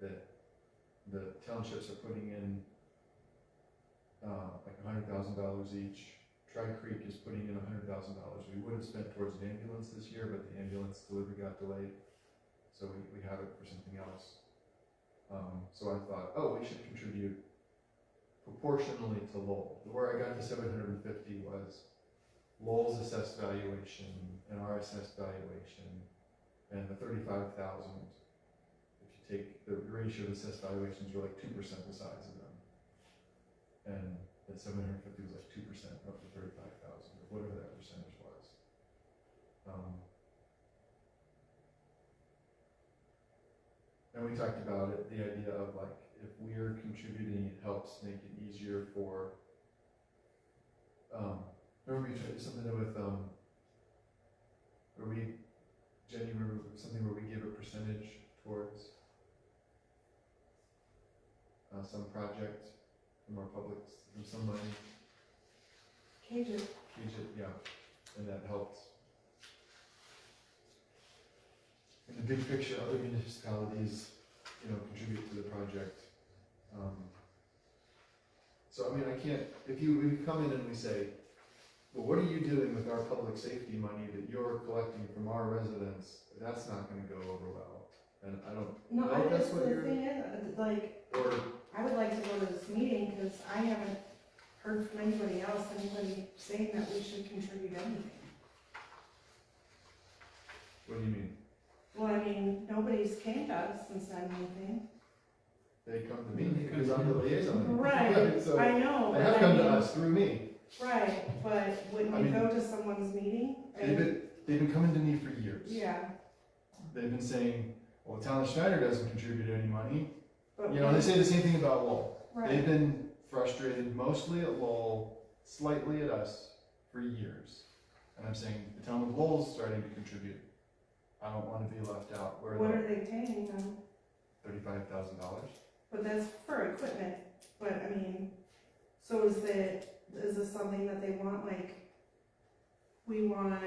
that the townships are putting in, like $100,000 each. Tri Creek is putting in $100,000. We would have spent towards an ambulance this year, but the ambulance delivery got delayed, so we have it for something else. So I thought, oh, we should contribute proportionally to Lowell. Where I got the 750 was Lowell's assessed valuation and our assessed valuation, and the 35,000. If you take the ratio of assessed valuations, we're like 2% the size of them, and the 750 was like 2% up to 35,000, or whatever that percentage was. And we talked about it, the idea of like, if we're contributing, it helps make it easier for, remember we tried something with, where we, Jenny, remember something where we give a percentage towards some project from our public, from some money, Cages. yeah, and that helped. In the big picture, other municipalities, contribute to the project. So I mean, I can't, if we come in and we say, well, what are you doing with our public safety money that you're collecting from our residents? That's not gonna go over well. And I don't No, know I if that's just, what the you're, thing is, like, or, I would like to go to this meeting, cause I haven't heard from anybody else, anybody saying that we should contribute anything. what do you mean? Well, I mean, nobody's came to us and said anything. They come to me because I'm the liaison. Right, So I know, they but have I come to mean, us through me. right, but when I you mean, go to someone's meeting, They've and, been coming to me for years. yeah, They've been saying, well, the town of Schneider doesn't contribute any money. but. They say the same thing about Lowell. They've Right, been frustrated mostly at Lowell, slightly at us for years. And I'm saying the town of Lowell's starting to contribute. I don't want to be left out. Where what are they paying them? $35,000. But that's for equipment, but I mean, so is this something that they want, like, we want,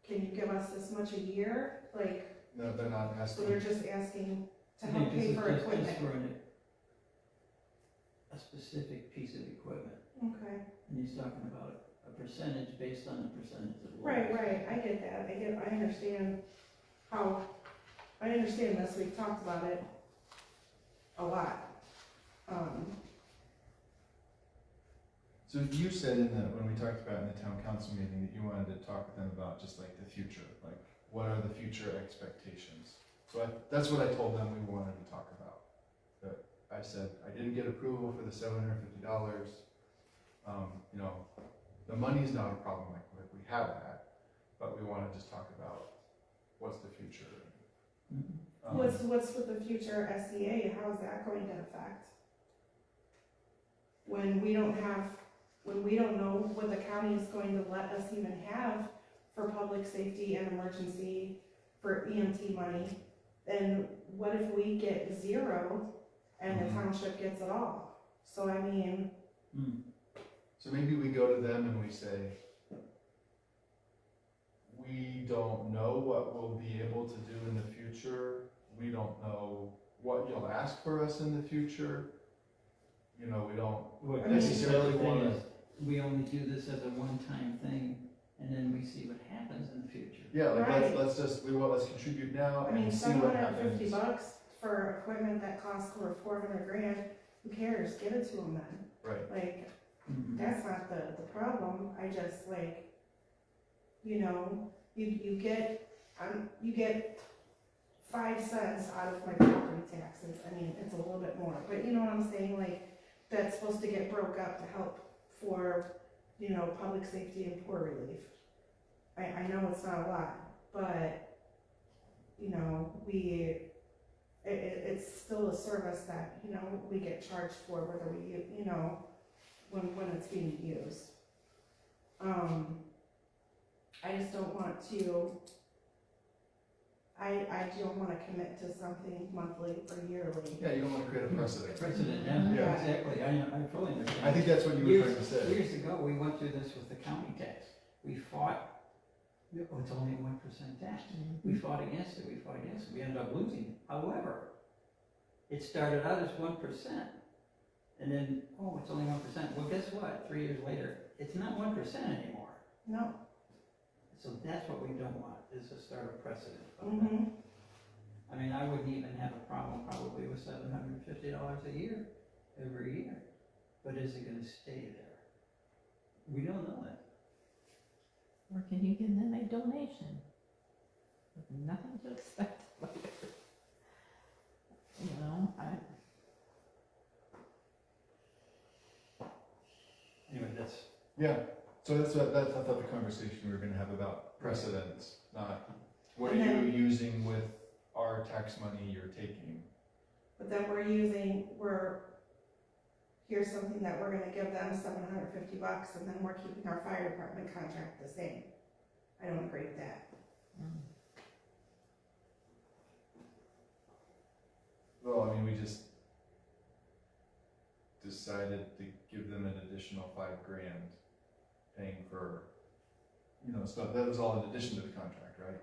can you give us this much a year? Like, No, they're not so asking. they're just asking to I help think this pay is for just equipment? for a specific piece of equipment, Okay, and he's talking about a percentage based on the percentage of. right, I get that, I understand I understand this, we've talked about it a lot. So you said when we talked about in the town council meeting that you wanted to talk with them about just like the future, like what are the future expectations? So that's what I told them we wanted to talk about. That I said, I didn't get approval for the $750. The money's not a problem, like we have that, but we wanna just talk about what's the future. Mhm. What's with the future SEA, how is that going to affect? When we don't know what the county is going to let us even have for public safety and emergency, for EMT money, then what if we get zero and the Mhm. township gets it all? So I mean, Mm. So maybe we go to them and we say, we don't know what we'll be able to do in the future. We don't know what you'll ask for us in the future. We don't What I mean- necessarily the thing want to. is, we only do this as a one-time thing, and then we see what happens in the future. Yeah, like Right. let's contribute now I mean, and see what $750 happens. for equipment that costs over 400 grand, who cares, give it to them then. Right. Like, Mhm. that's not the problem, I just like, you get 5 cents out of my property taxes, I mean, it's a little bit more, but you know what I'm saying, like, that's supposed to get broke up to help for, public safety and poor relief. I know it's not a lot, but, it's still a service that, we get charged for whether we, when it's being used. I just don't want to, I don't wanna commit to something monthly or yearly. Yeah, you don't want to create a precedent. Precedent, yeah, Yeah. exactly, I fully understand. I think that's what you were trying to say. Years ago, we went through this with the county tax. We fought, it's only a 1% tax. We fought against it, we ended up losing. However, it started out as 1%. And then, oh, it's only 1%. Well, guess what? 3 years later, it's not 1% anymore. No. So that's what we don't want, is to start a precedent of that. Mm-hmm. I mean, I wouldn't even have a problem probably with $750 a year, every year. But is it gonna stay there? We don't know that. Or can you give them a donation? With nothing to expect later. You know, Anyway, that's, Yeah, so that's I thought the conversation we were gonna have about precedents, not what are And you then- using with our tax money you're taking? But then here's something that we're gonna give them $750, and then we're keeping our fire department contract the same. I don't agree with that. Well, I mean, we just decided to give them an additional $5,000, paying for, stuff, that was all in addition to the contract, right?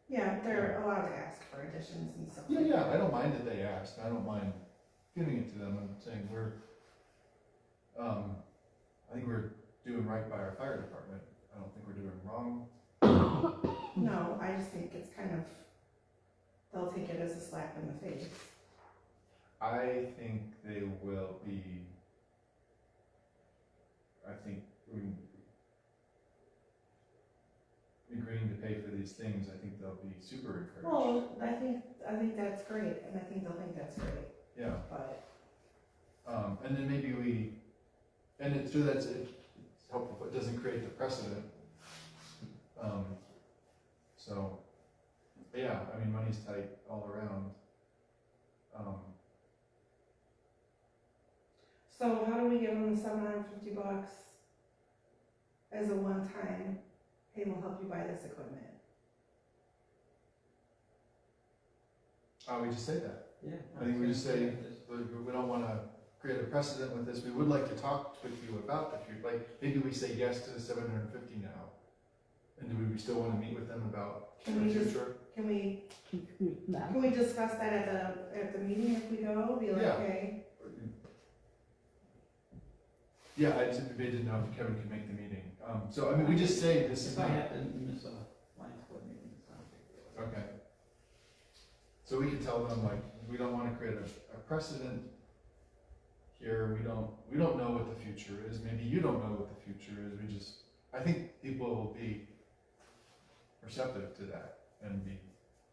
Yeah, they're allowed to ask for additions and stuff. Yeah, I don't mind that they asked, I don't mind giving it to them, I'm saying I think we're doing right by our fire department, I don't think we're doing wrong. No, I just think it's kind of, they'll take it as a slap in the face. I think they will be, agreeing to pay for these things, I think they'll be super encouraged. Well, I think that's great, and I think they'll think that's great, Yeah, but, and then maybe it's helpful, but it doesn't create the precedent. So, yeah, I mean, money's tight all around. so how do we give them the $750 as a one-time, hey, we'll help you buy this equipment? We just say that. yeah. I think we just say, we don't wanna create a precedent with this, we would like to talk with you about the future, like, maybe we say yes to the 750 now. And do we still wanna meet with them about the Can we just- future? Can we no. Can we discuss that at the meeting if we go? Be like, Yeah. okay, Yeah, I just didn't know if Kevin could make the meeting, so, I mean, we just say this is If I not, have to miss a Lions Club meeting, it's not a big deal. okay. So we can tell them, like, we don't wanna create a precedent here, we don't know what the future is, maybe you don't know what the future is, I think people will be receptive to that and be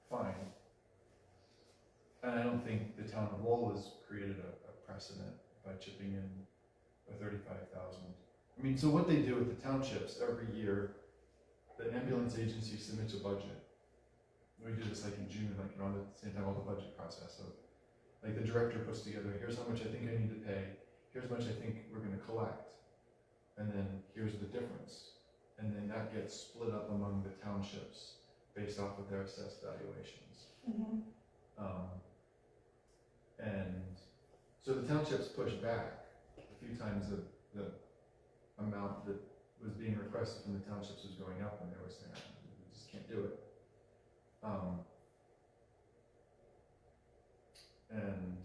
fine. And I don't think the town of Lowell has created a precedent by chipping in a 35,000. I mean, so what they do with the townships every year, the ambulance agency submits a budget. We do this like in June, like around the same time all the budget process of, like the director puts together, here's how much I think I need to pay, here's how much I think we're gonna collect, and then here's the difference. And then that gets split up among the townships based off of their assessed valuations. mhm. And so the townships pushed back a few times, the amount that was being requested from the townships was going up, and they were saying, we just can't do it. And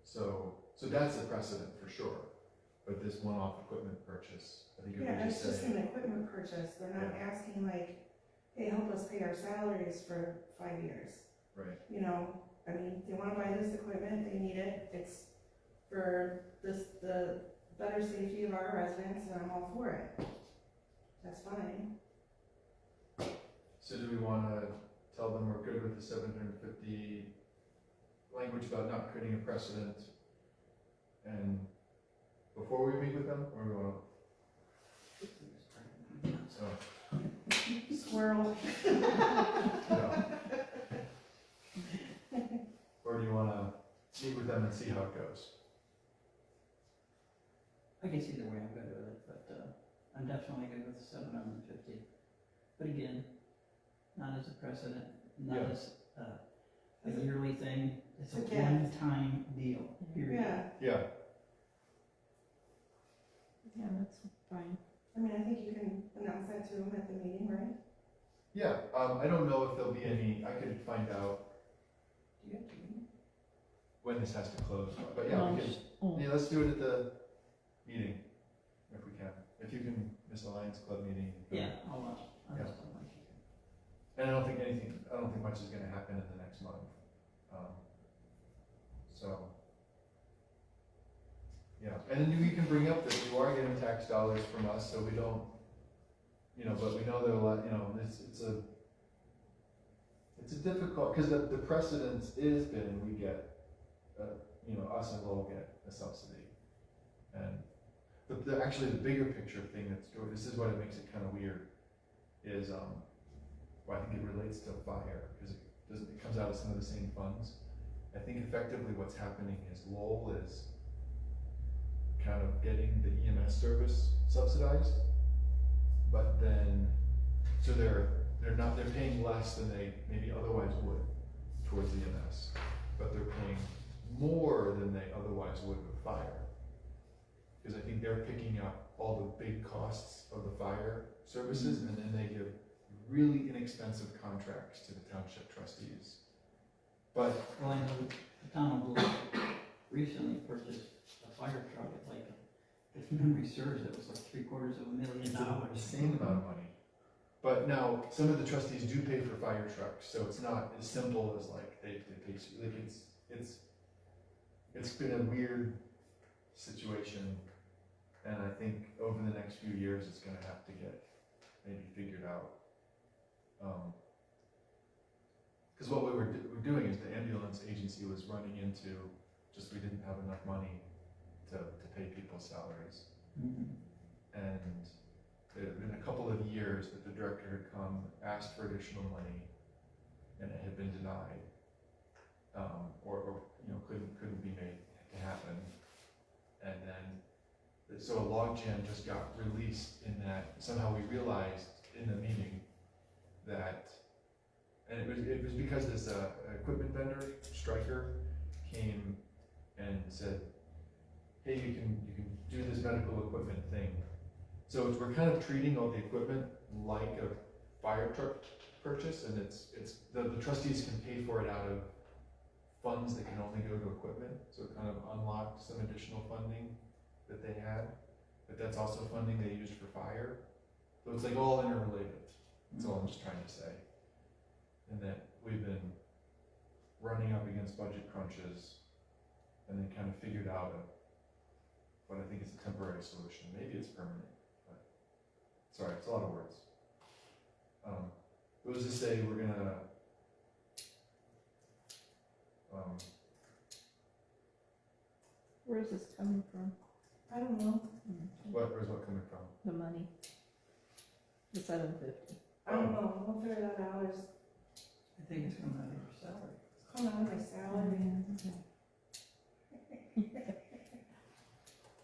so that's a precedent for sure, but this one-off equipment purchase, I think if Yeah, we it's just just say, an equipment purchase, they're not asking like, hey, help us pay our salaries for 5 years. right, You know, I mean, they wanna buy this equipment, they need it, it's for the better safety of our residents, and I'm all for it. That's fine. so do we wanna tell them we're good with the 750 language about not creating a precedent, and before we meet with them, or we wanna, so, Squirrel. yeah. Or do you wanna meet with them and see how it goes? I guess either way, I'm good with it, but, I'm definitely good with 750. But again, not as a precedent, not Yeah. as, a yearly thing, it's a It's a gift. one-time deal, period. Yeah, Yeah, Yeah, that's fine. I mean, I think you can announce that to them at the meeting, right? yeah, I don't know if there'll be any, I could find out, Do you have to read? when this has to close, but yeah, we can, Oh, yeah, let's do it at the meeting, if we can. If you can miss the Lions Club meeting. go. Yeah, I'll Yeah. still like it. And I don't think much is gonna happen in the next month. So, yeah, and then we can bring up that you are getting tax dollars from us, so we don't, but we know there are a lot, it's a difficult, cause the precedence is been, we get, us and Lowell get a subsidy. And, but actually the bigger picture thing this is what it makes it kinda weird, is, well, I think it relates to fire, because it comes out of some of the same funds. I think effectively what's happening is Lowell is kind of getting the EMS service subsidized, but then, so they're paying less than they maybe otherwise would towards EMS, but they're paying more than they otherwise would with fire. Because I think they're picking up all the big costs of the fire services, and then they give really inexpensive contracts to the township trustees. But, Well, I know the town of Blue recently purchased a fire truck at like, if memory serves, it was like $750,000. it's an insane amount of money. But now, some of the trustees do pay for fire trucks, so it's not as simple as like, they pay, like it's been a weird situation, and I think over the next few years, it's gonna have to get maybe figured out. Because what we were doing is the ambulance agency was running into, we didn't have enough money to pay people's salaries. Mhm. And there had been a couple of years that the director had come, asked for additional money, and it had been denied. Or couldn't be made to happen. And then, so a logjam just got released in that, somehow we realized in the meeting that, and it was because this equipment vendor, Stryker, came and said, hey, you can do this medical equipment thing. So we're kind of treating all the equipment like a fire truck purchase, and it's the trustees can pay for it out of funds that can only go to equipment, so it kind of unlocked some additional funding that they had, but that's also funding they used for fire. So it's like all interrelated. That's all I'm just trying to say. And that we've been running up against budget crunches, and then kind of figured out what I think is a temporary solution. Maybe it's permanent, but sorry, it's a lot of words. It was to say we're gonna where is this coming from? I don't know. where's what coming from? The money. The $750. I don't know, we'll figure that out. I think it's coming out of your salary. It's coming out of my salary.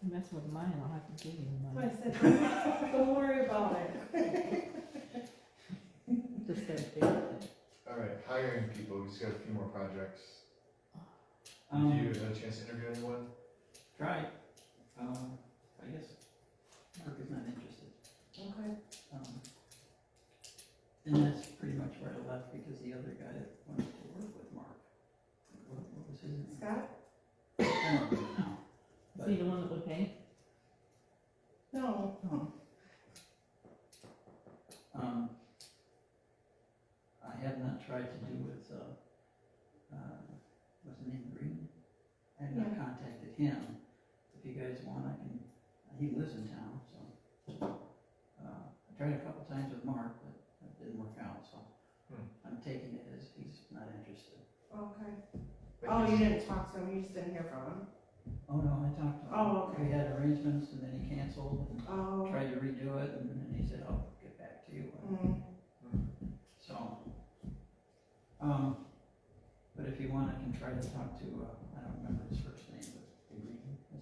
You mess with mine, I'll have to give you the So money. I said, don't worry about it. Just start doing it. Alright, hiring people, we just got a few more projects. Um, Did you have a chance to interview anyone? Tried. I guess Mark is not interested. Okay. And that's pretty much where I left, because the other guy that wanted to work with Mark, what was his name? Scott? I don't know now. Is he the one that would pay? No. I have not tried to do with, what's the name, Green? I have not Yeah. contacted him. If you guys want, he lives in town, so. I tried a couple times with Mark, but that didn't work out, so. I'm taking it as he's not interested. Okay. Like Oh, you you didn't talk to him, you just didn't hear from him? Oh, no, I talked to him. Oh, okay. We had arrangements, and then he canceled, and Oh. tried to redo it, and then he said, I'll get back to you. Mm. So, but if you want, I can try to talk to, I don't remember his first name, but Green.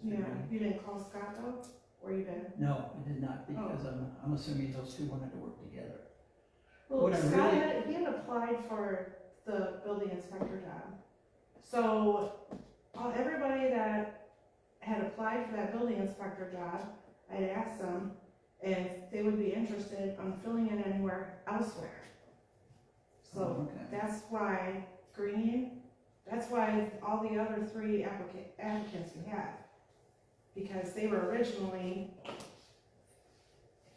Mr. Yeah, Green. you didn't call Scott though? Or you did? No, I did not, because I'm assuming those two wanted to work together. Well, What I Scott really- he had applied for the building inspector job. So, everybody that had applied for that building inspector job, I'd asked them if they would be interested on filling it anywhere elsewhere. So, Okay. that's why Green That's why all the other three applicants we had, because they originally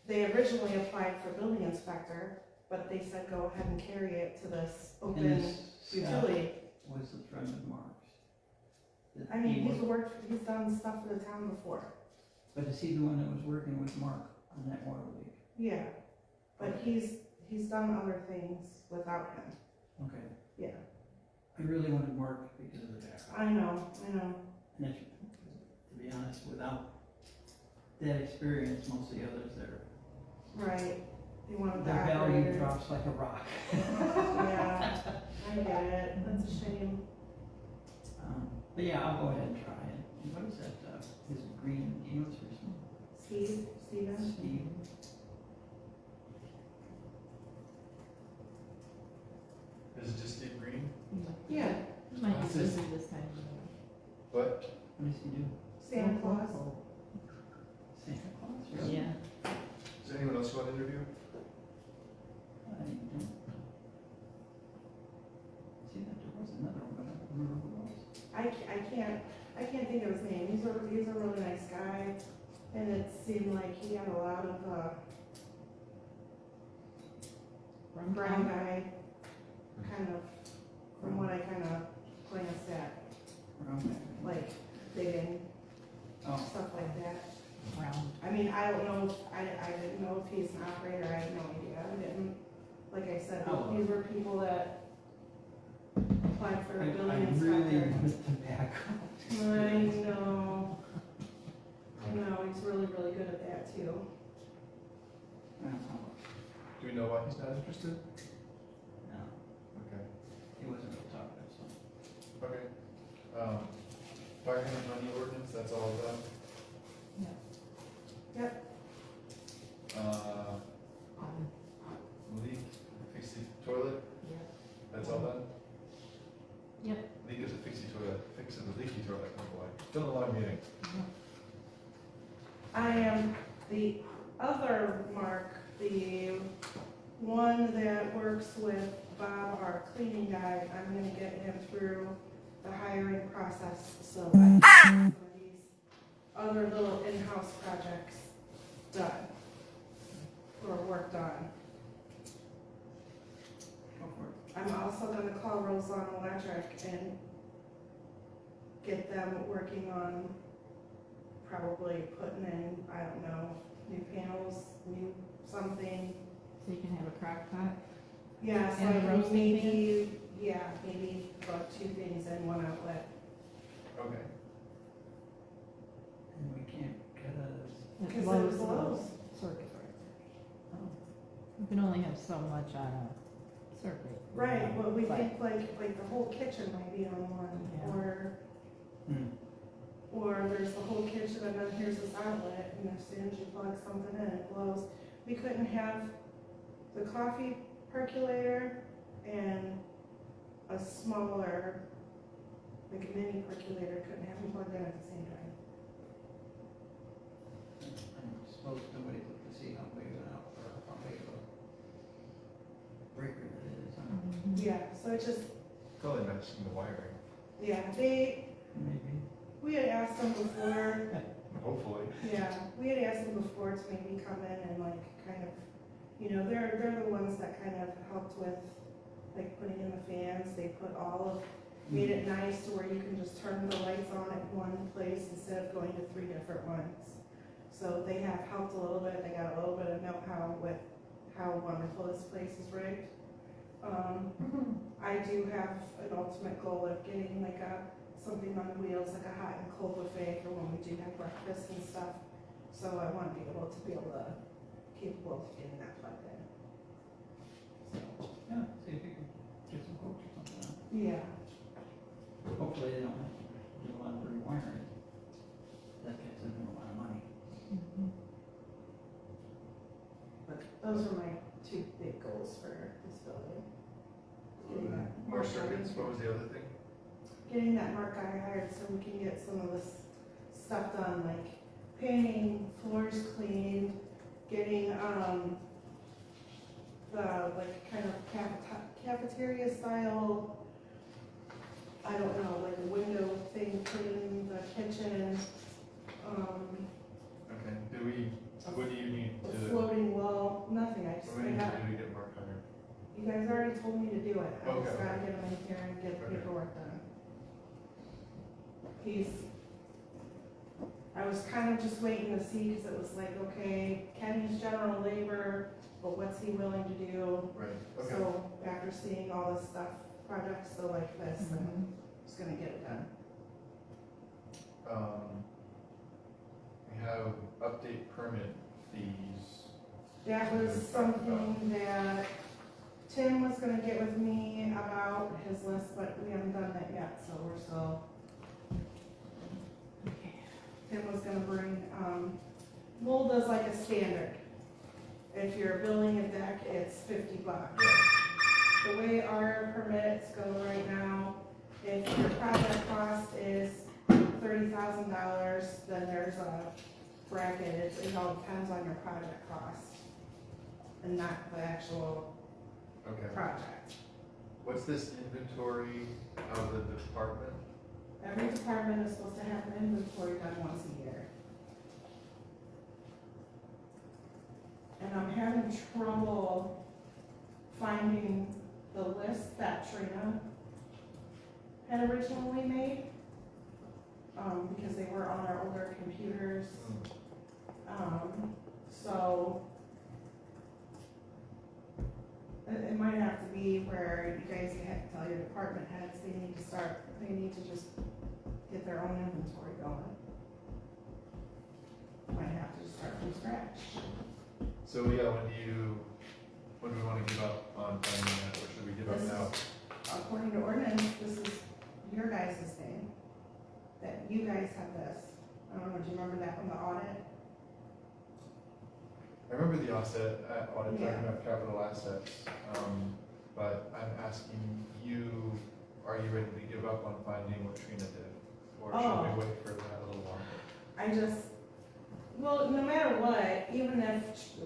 applied for building inspector, but they said go ahead and carry it to this And open this utility. was a friend of Mark's. That I mean, he worked- he's done stuff for the town before. But is he the one that was working with Mark on that water leak? Yeah, but he's done other things without him. Okay. Yeah, I really wanted Mark because of that. I know. And if, to be honest, without that experience, most of the others, Right. They wanted the their value operator. drops like a rock. Yeah, I get it. That's a shame. But yeah, I'll go ahead and try it. And what is that, is it Green English or something? Steven? Steve? Is it just Steve Green? Yeah, Might be What's this? busy this time of year. What? What does he do? Santa Claus. Santa Claus? Really? Yeah. Is there anyone else you want to interview? I don't. See, that there was another one, but I don't remember who it was. I can't think of his name. He's a really nice guy, and it seemed like he had a lot of, brown guy, kind of, from what I kind of glanced at, like digging, Oh, stuff like that. Round. I mean, I don't know, I didn't know if he's an operator, I have no idea, I didn't, like I said, Oh. these were people that applied for I a building really inspector. wanted tobacco. I know, he's really good at that too. No, Do we know why he's not interested? Okay. he wasn't real talkative, so. Okay. Fire hydrant money ordinance, that's all done? Yep. Leak, fix the toilet, Yep. that's all done? Yep. Leak is a fixie toilet, fixing the leaky toilet, oh boy. Still a long meeting. I am the other Mark, the one that works with Bob, our cleaning guy. I'm gonna get him through the hiring process, so I can get some of these other little in-house projects done, or worked on. Go for it. I'm also gonna call Roseland Electric and get them working on probably putting in, I don't know, new panels, new something. So you can have a crock pot. Yeah, so And I a think roasting maybe about two things in one outlet. Okay. And we can't get a, Because Low- it was low. Circuit breaker. You can only have so much on a circuit. Right, well, we But- think like the whole kitchen might be on one, Yeah. or there's the whole kitchen and then here's this outlet, and as soon as you plug something in, it blows. We couldn't have the coffee percolator and a smaller, like a mini percolator, couldn't have them plugged in at the same time. I suppose somebody looked to see how big of an out, or how big of a breaker that is, huh? Mhm. Yeah, so it's just, Probably matching the wiring, yeah, Maybe. we had asked them before, hopefully. yeah, we had asked them before to maybe come in and like kind of, they're the ones that kind of helped with like putting in the fans. They put made it nice to where you can just turn the lights on at one place instead of going to 3 different ones. So they have helped a little bit. They got a little bit of know-how with how wonderful this place is rigged. I do have an ultimate goal of getting like something on wheels, like a hot and cold buffet for when we do have breakfast and stuff. So I want to be able to capable of getting that plugged in. So, Yeah, see if you can get some quotes or something. yeah. Hopefully they don't have to do a lot of rewiring. That gets into a lot of money. Mhm. But those are my two big goals for this building. Getting that More Mark circuits, guy- what was the other thing? Getting that Mark guy hired so we can get some of this stuff done, like painting, floors cleaned, getting, the like kind of cafeteria style I don't know, like a window thing put in the kitchen, Okay, what do you need a to, floating wall, nothing, I just, what do you I need got, to do to get Mark hired? you guys already told me to do it, I just Okay. gotta get him in here and get the Okay. paperwork done. I was kind of just waiting to see, cause it was like, okay, Kenny's general labor, but what's he willing to do? Right, okay. So after seeing all this stuff, projects still like this, then I'm just gonna get it done. We have update permit fees. That was something that Tim was gonna get with me about his list, but we haven't done that yet, so we're still. Tim was gonna bring, Lowell does like a standard. If you're building a deck, it's $50. The way our permits go right now, if your project cost is $30,000, then there's a bracket, it all depends on your project cost and not the actual Okay. project. What's this inventory of the department? Every department is supposed to have an inventory done once a year. And I'm having trouble finding the list that Trina had originally made, because they were on our older computers. So it might have to be where you guys have to tell your department heads they need to just get their own inventory going. Might have to start from scratch. So yeah, when do we wanna give up on finding that, or should we give up This now? According to ordinance, this is your guys' thing, that you guys have this. I don't know, do you remember that from the audit? I remember the audit talking Yeah. about capital assets, but I'm asking you, are you ready to give up on finding what Trina did? Or should Oh. we wait for that a little longer? Well, no matter what, even if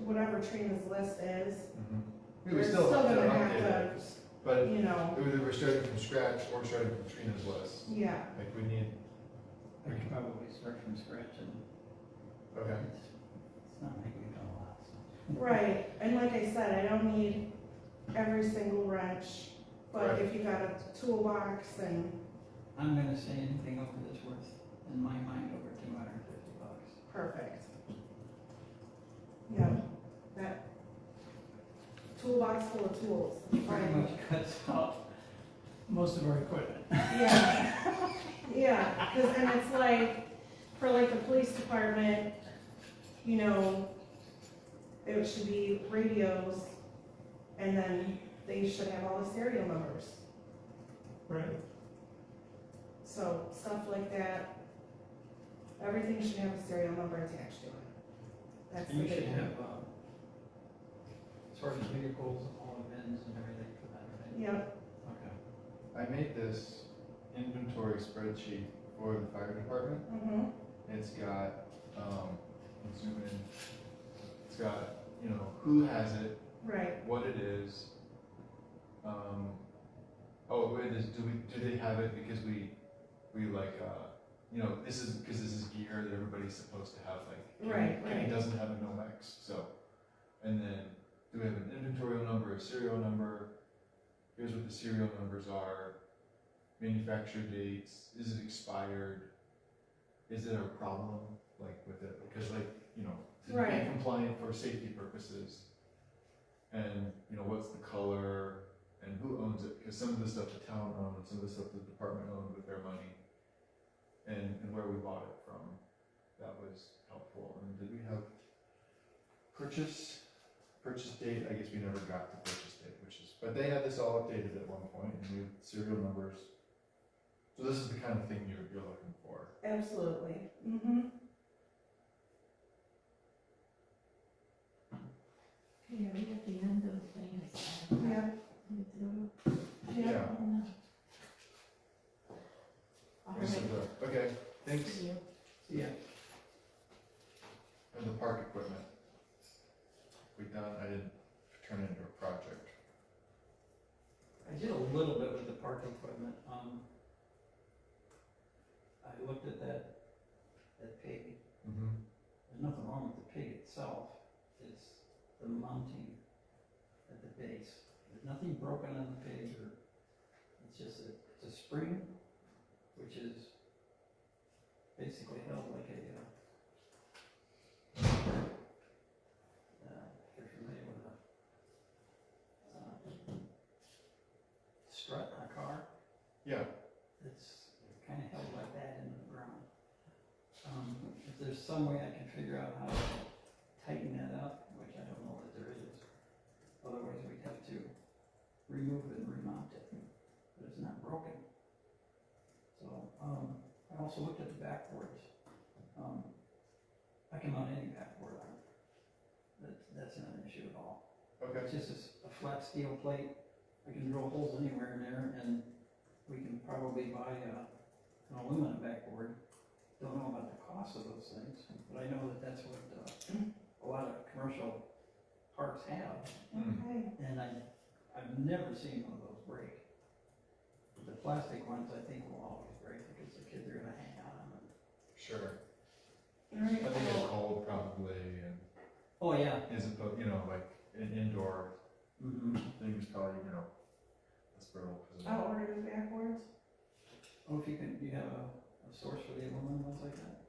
whatever Trina's list is, We we're would still have to gonna update have it, to, but you know, either we're starting from scratch or starting from Trina's list. yeah. Like we need, I could probably start from scratch and okay, it's not like we've done a lot, so. Right, and like I said, I don't need every single wrench, but Right. if you got a toolbox and, I'm gonna say anything over this worth, in my mind, over $250. perfect. Yeah, that toolbox full of tools. Pretty Fine. much cuts out most of our equipment. Yeah, yeah, 'cause- and it's like, for like the police department, you know, it should be radios, and then they should have all the serial numbers. Right. So, stuff like that, everything should have a serial number attached to it. That's the You should big one. have, as far as vehicles, all the bins and everything for that, right? Yep, Okay. I made this inventory spreadsheet for the fire department. It's got, let's zoom in, it's got, you know, who has it, right, what it is. Oh, wait, do they have it because we like, you know, this is gear that everybody's supposed to have, like. Right, Kenny right. doesn't have a Nomex, so, and then, do we have an inventorial number, a serial number? Here's what the serial numbers are, manufacture dates, is it expired? Is there a problem, like, with it, because like, you know, to be Right. compliant for safety purposes? And, you know, what's the color, and who owns it, because some of the stuff the town owned, some of the stuff the department owned with their money, and where we bought it from, that was helpful. And did we have purchase date? I guess we never got the purchase date, but they had this all updated at one point, and we had serial numbers. So this is the kind of thing you're looking for. absolutely, Yeah, we at the end of things. yeah, yeah. All This is right. the- Okay, thanks. See you. Yeah. And the park equipment. We done, I didn't turn it into a project. I did a little bit with the park equipment. I looked at that pig, Mm-hmm. there's nothing wrong with the pig itself, it's the mounting at the base. There's nothing broken on the pig, or, it's just it's a spring, which is basically held like a, if you're familiar with a strut on a car, Yeah, it's kind of held like that into the ground. If there's some way I can figure out how to tighten that up, which I don't know that there is, otherwise we'd have to remove it and remount it, but it's not broken. So, I also looked at the backboards. I can mount any backboard on it. That's not an issue at all. okay. It's just a flat steel plate. I can drill holes anywhere in there, and we can probably buy an aluminum backboard. Don't know about the cost of those things, but I know that that's what a lot of commercial parks have, Okay. and I've never seen one of those break. The plastic ones I think will always break because the kids are gonna hang out on them. Sure. All right, I think it's well, cold probably, and Oh, yeah. isn't, like an indoor Mm-hmm. thing is probably, less brittle. 'Cause of I'll order the backboards. Oh, if you can, you have a source for the aluminum ones like that?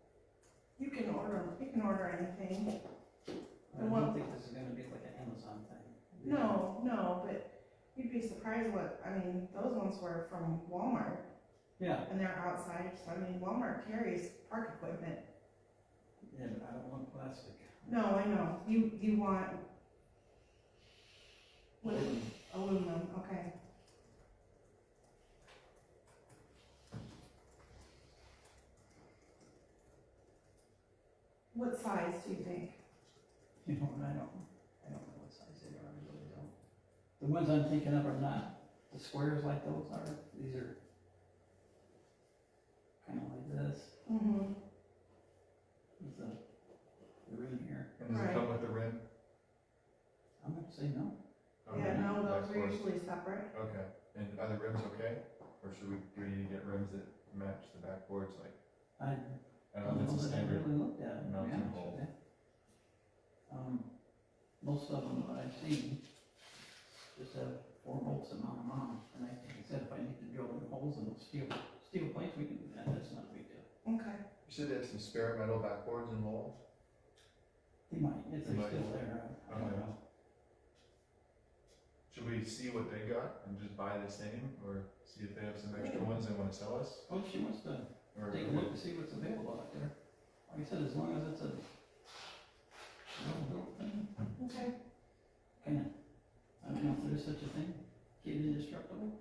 You can order anything. I don't think this is gonna be like an Amazon thing. No, but you'd be surprised those ones were from Walmart, Yeah, and they're outside, so Walmart carries park equipment. yeah, but I don't want plastic. No, I know, you want aluminum, okay. What size do you think? You know, and I don't know what size they are, I really don't. The ones I'm thinking of are not the squares like those are, these are kind of like this, Mm-hmm. with the rim here. And does it come with the rim? I'm gonna say no. Yeah, no, those are Backboards. usually separate. Okay, and are the rims okay? Or do we need to get rims that match the backboards, like, I I don't know if don't know it's a that I standard. really looked at it, to be mounting honest hole. with you. Most of them that I've seen just have 4 bolts that mount them on, and I think I said if I need to drill them holes in those steel plates, we can do that, that's not a big deal. Okay. You said they have some spare metal backboards involved? They might, if They they're might. still there, I don't Okay. know. Should we see what they got and just buy the same, or see if they have some extra ones they wanna sell us? Oh, she wants to Or take a look to see what's available out there. Like I said, as long as it's a little thing, Okay. kinda, I don't know if there's such a thing, kid indestructible.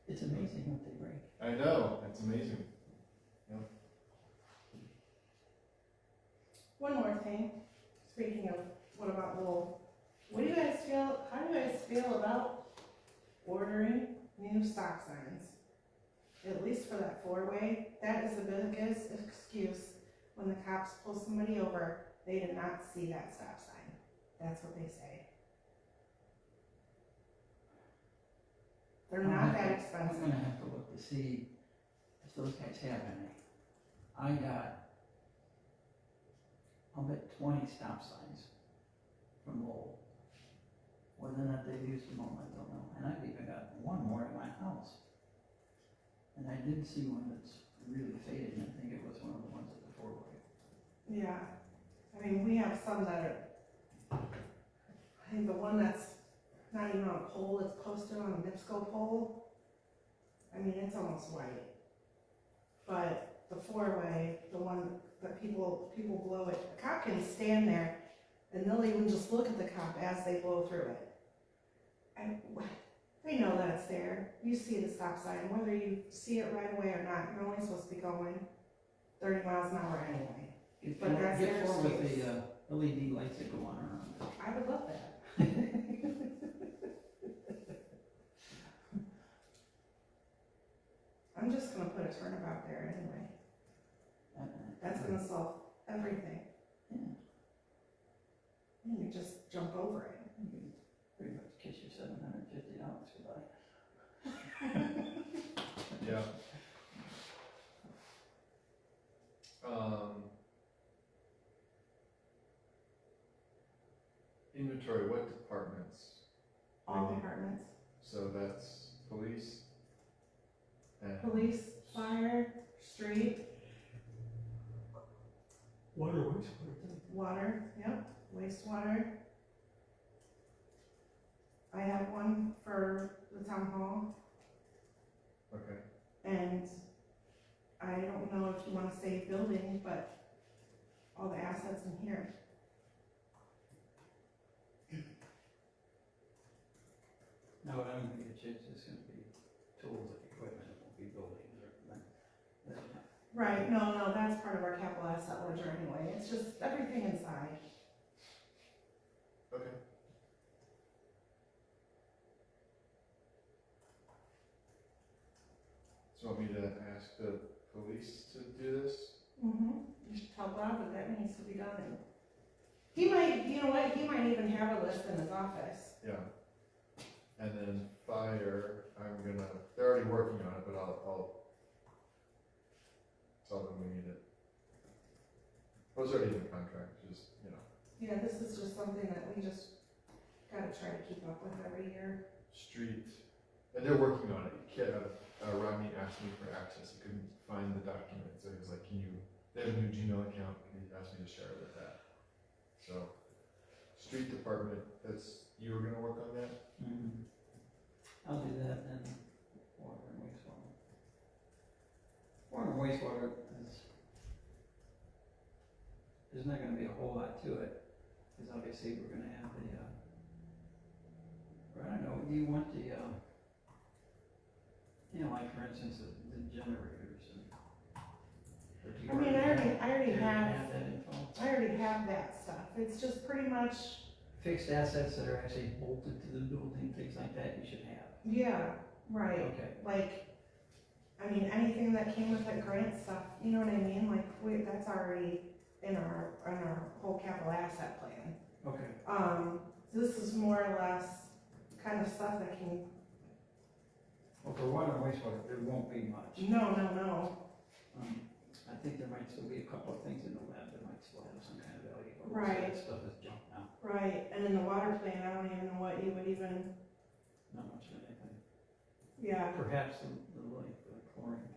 It's amazing what they break. I know, it's amazing. One more thing, speaking of, what do you guys feel, how do you guys feel about ordering new stop signs? At least for that 4-way, that is the biggest excuse when the cops pull somebody over, they did not see that stop sign. That's what they say. They're not that I'm expensive. gonna have to look to see if those guys have any. I got, I'll bet 20 stop signs from Lowell. Whether or not they've used them all, I don't know. And I've even got one more at my house. And I did see one that's really faded, and I think it was one of the ones at the 4-way. Yeah, we have some that are, I think the one that's not even on a pole, it's posted on a NIPSCO pole. It's almost white. But the 4-way, the one that people blow it, the cop can stand there and they'll even just look at the cop as they blow through it. And they know that it's there. You see the stop sign, whether you see it right away or not, you're only supposed to be going 30 miles an hour anyway. But that's their Get four with excuse. the LED lights that go on around. I would love that. I'm just gonna put a turnabout there anyway. That's gonna solve everything. Yeah. You can just jump over it. You can pretty much kiss your $750 goodbye. inventory, what departments? All Maybe. departments, So that's police and. police, fire, street, Water, wastewater. water, yep, wastewater. I have one for the town hall, Okay, and I don't know if you wanna say building, but all the assets in here. No, I don't think it's just gonna be tools and equipment, it won't be buildings or anything. Right, no, that's part of our capital asset ledger anyway, it's just everything inside. okay. So want me to ask the police to do this? You should tell Bob that that needs to be done, and he might, you know what, he might even have a list in his office. Yeah. And then fire, they're already working on it, but I'll tell them we need it. It was already in the contract, just, Yeah, this is just something that we just gotta try to keep up with every year. street, and they're working on it. Rodney asked me for access, he couldn't find the document, so he was like, they have a new Gmail account, and he asked me to share it with that. So, street department, you were gonna work on that? Mm-hmm. I'll do that, and water and wastewater. Water and wastewater there's not gonna be a whole lot to it, because obviously we're gonna have I don't know, do you want the, like for instance, the generators and. Or do you I mean, I already have have, that info? I already have that stuff, it's just pretty much, Fixed assets that are actually bolted to the building, things like that, you should have. yeah, right. Okay. Like, I mean, anything that came with that grant stuff, you know what I mean, like, that's already in our whole capital asset plan. Okay. This is more or less kind of stuff that can, Well, for water and wastewater, there won't be much. no, I think there might still be a couple of things in the lab that might still have some kind of value. But most of Right. that stuff is junk now, right, and in the water plan, I don't even know what you would even, not much of anything. yeah, Perhaps the chlorine.